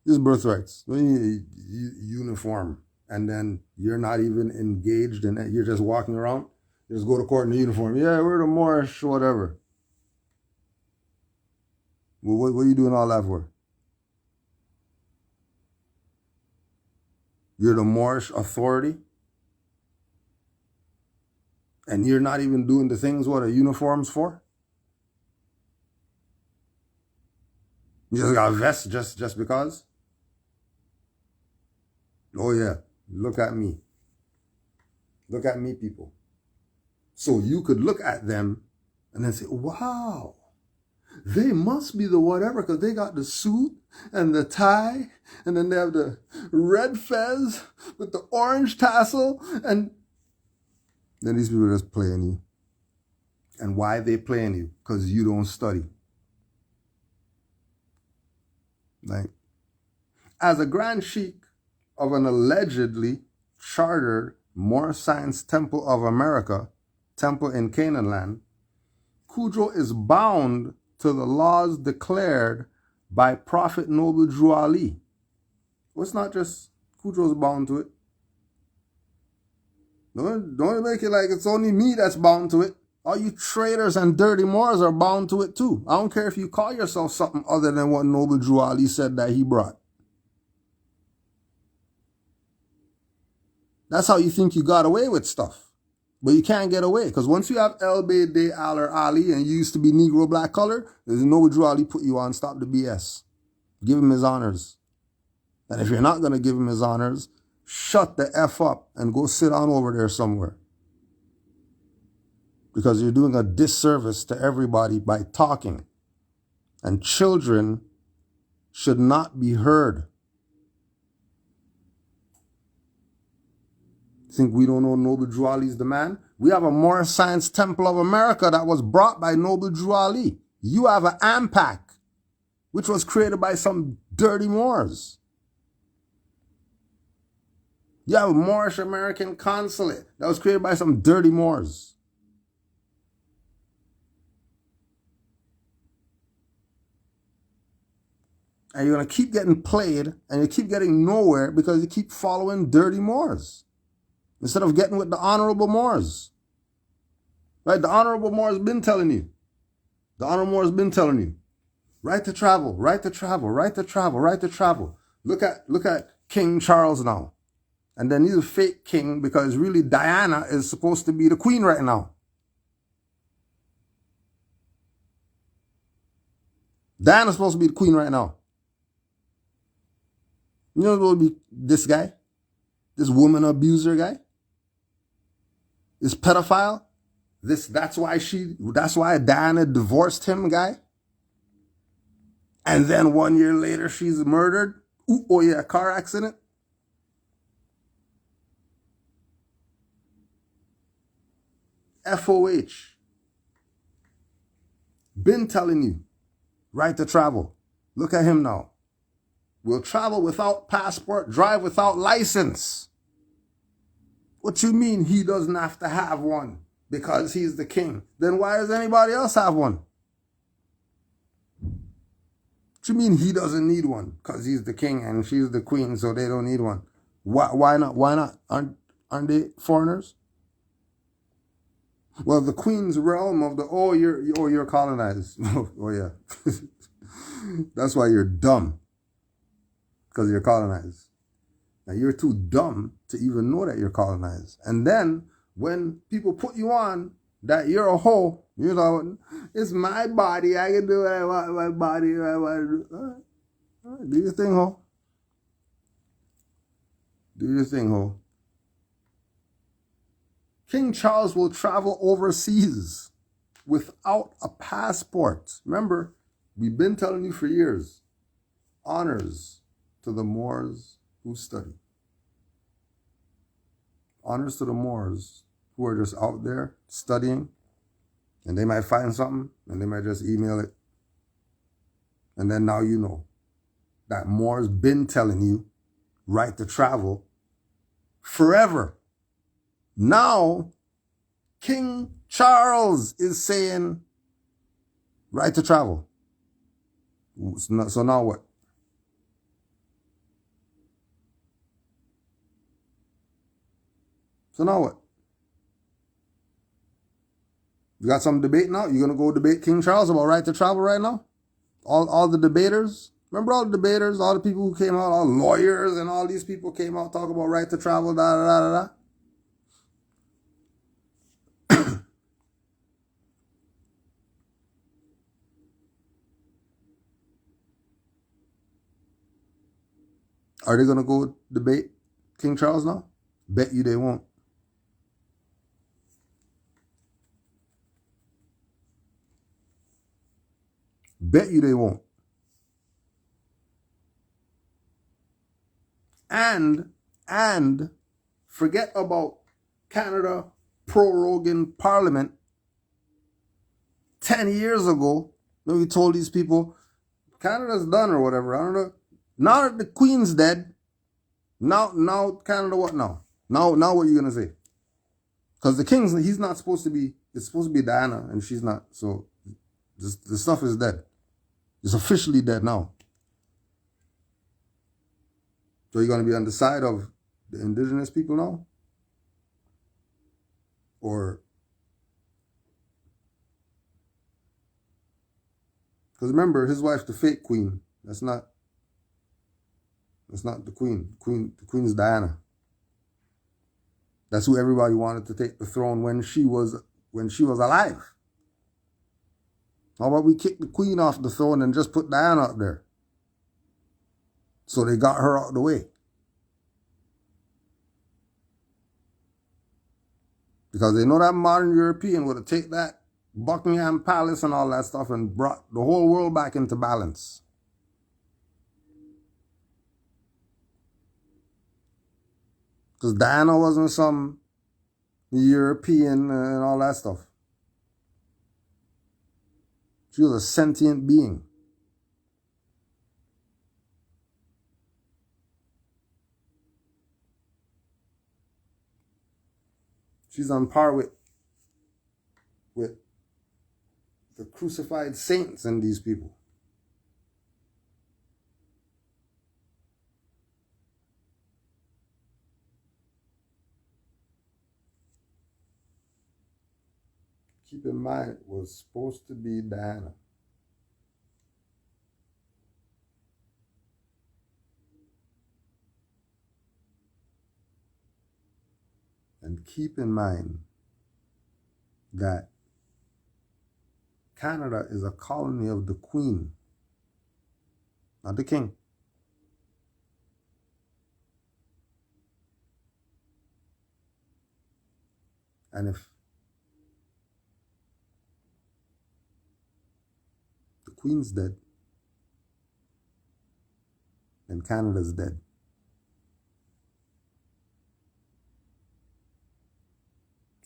This is birthrights. When you uniform and then you're not even engaged in it, you're just walking around, you just go to court in the uniform. Yeah, we're the Moorish, whatever. Well, what are you doing all that for? You're the Moorish authority? And you're not even doing the things what a uniform's for? You just got a vest just because? Oh yeah, look at me. Look at me, people. So you could look at them and then say, wow, they must be the whatever because they got the suit and the tie and then they have the red fez with the orange tassel and then these people are just playing you. And why they playing you? Because you don't study. Like, as a Grand Sheikh of an allegedly chartered Moorish Science Temple of America, temple in Canaanland, Kudro is bound to the laws declared by Prophet Noble Drew Ali. Well, it's not just Kudro's bound to it. Don't make it like it's only me that's bound to it. All you traitors and dirty Moors are bound to it too. I don't care if you call yourself something other than what Noble Drew Ali said that he brought. That's how you think you got away with stuff. But you can't get away, because once you have El Bede Al or Ali and you used to be Negro black color, there's no Drew Ali put you on. Stop the BS. Give him his honors. And if you're not going to give him his honors, shut the F up and go sit on over there somewhere. Because you're doing a disservice to everybody by talking. And children should not be heard. Think we don't know Noble Drew Ali's the man? We have a Moorish Science Temple of America that was brought by Noble Drew Ali. You have an AMPAC, which was created by some dirty Moors. You have a Moorish American consulate that was created by some dirty Moors. And you're going to keep getting played and you keep getting nowhere because you keep following dirty Moors instead of getting with the honorable Moors. Right? The honorable Moors been telling you. The honorable Moors been telling you. Right to travel, right to travel, right to travel, right to travel. Look at King Charles now. And then he's a fake king because really Diana is supposed to be the queen right now. Diana's supposed to be the queen right now. You know what will be this guy? This woman abuser guy? This pedophile? That's why Diana divorced him guy? And then 1 year later she's murdered? Ooh, oh yeah, car accident? FOH. Been telling you. Right to travel. Look at him now. Will travel without passport, drive without license. What you mean he doesn't have to have one because he's the king? Then why does anybody else have one? What you mean he doesn't need one? Because he's the king and she's the queen, so they don't need one. Why not? Why not? Aren't they foreigners? Well, the queen's realm of you're colonized. Oh yeah. That's why you're dumb. Because you're colonized. Now you're too dumb to even know that you're colonized. And then when people put you on that you're a hoe, you know, it's my body. I can do what I want. My body. I want to do. All right. Do your thing, ho. Do your thing, ho. King Charles will travel overseas without a passport. Remember, we've been telling you for years. Honors to the Moors who study. Honors to the Moors who are just out there studying, and they might find something and they might just email it. And then now you know that Moors been telling you right to travel forever. Now King Charles is saying right to travel. So now what? So now what? You got some debate now? You gonna go debate King Charles about right to travel right now? All the debaters? Remember all the debaters, all the people who came out, all lawyers and all these people came out talking about right to travel, da da da da da. Are they gonna go debate King Charles now? Bet you they won't. Bet you they won't. And forget about Canada proroguing Parliament 10 years ago. When we told these people, Canada's done or whatever. I don't know. Now that the Queen's dead, now Canada what now? Now what are you gonna say? Because the King's, he's not supposed to be, it's supposed to be Diana and she's not. So the stuff is dead. It's officially dead now. So you're going to be on the side of the indigenous people now? Or... Because remember, his wife's the fake queen. That's not the queen. The queen's Diana. That's who everybody wanted to take the throne when she was alive. How about we kick the queen off the throne and just put Diana up there? So they got her out of the way. Because they know that modern European would have taken that Buckingham Palace and all that stuff and brought the whole world back into balance. Because Diana wasn't some European and all that stuff. She was a sentient being. She's on par with the crucified saints and these people. Keep in mind, it was supposed to be Diana. And keep in mind that Canada is a colony of the Queen, not the King. And if the Queen's dead, then Canada's dead.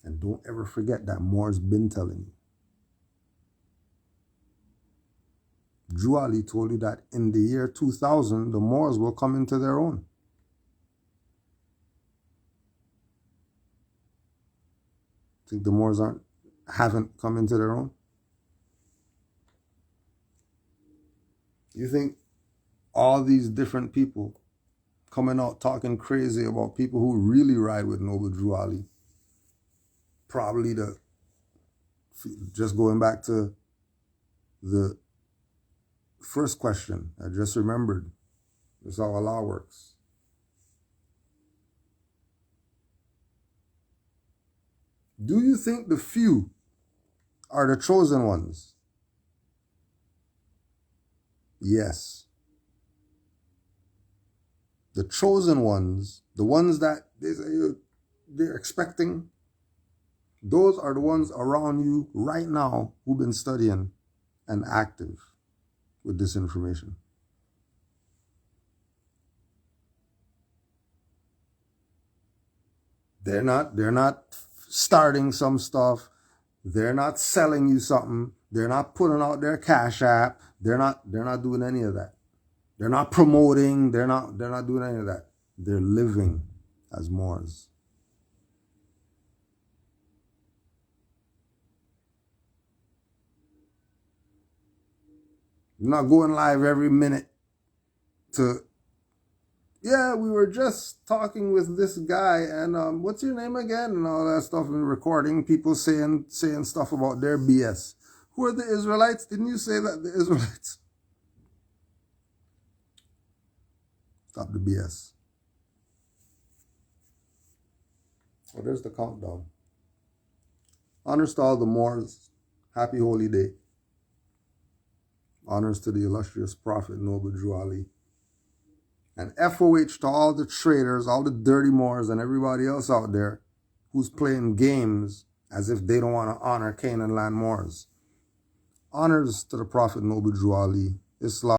And don't ever forget that Moore's been telling you. Drew Ali told you that in the year 2000, the Moors will come into their own. Think the Moors haven't come into their own? You think all these different people coming out talking crazy about people who really ride with Noble Drew Ali, probably just going back to the first question I just remembered, that's how Allah works. Do you think the few are the chosen ones? Yes. The chosen ones, the ones that they're expecting, those are the ones around you right now who've been studying and active with this information. They're not starting some stuff. They're not selling you something. They're not putting out their Cash App. They're not doing any of that. They're not promoting. They're not doing any of that. They're living as Moors. You're not going live every minute to, yeah, we were just talking with this guy and what's your name again? And all that stuff, and recording people saying stuff about their BS. Who are the Israelites? Didn't you say that, the Israelites? Stop the BS. Oh, there's the countdown. Honors to all the Moors. Happy holy day. Honors to the illustrious Prophet Noble Drew Ali. And FOH to all the traders, all the dirty Moors and everybody else out there who's playing games as if they don't want to honor Canaanland Moors. Honors to the Prophet Noble Drew Ali. Islam.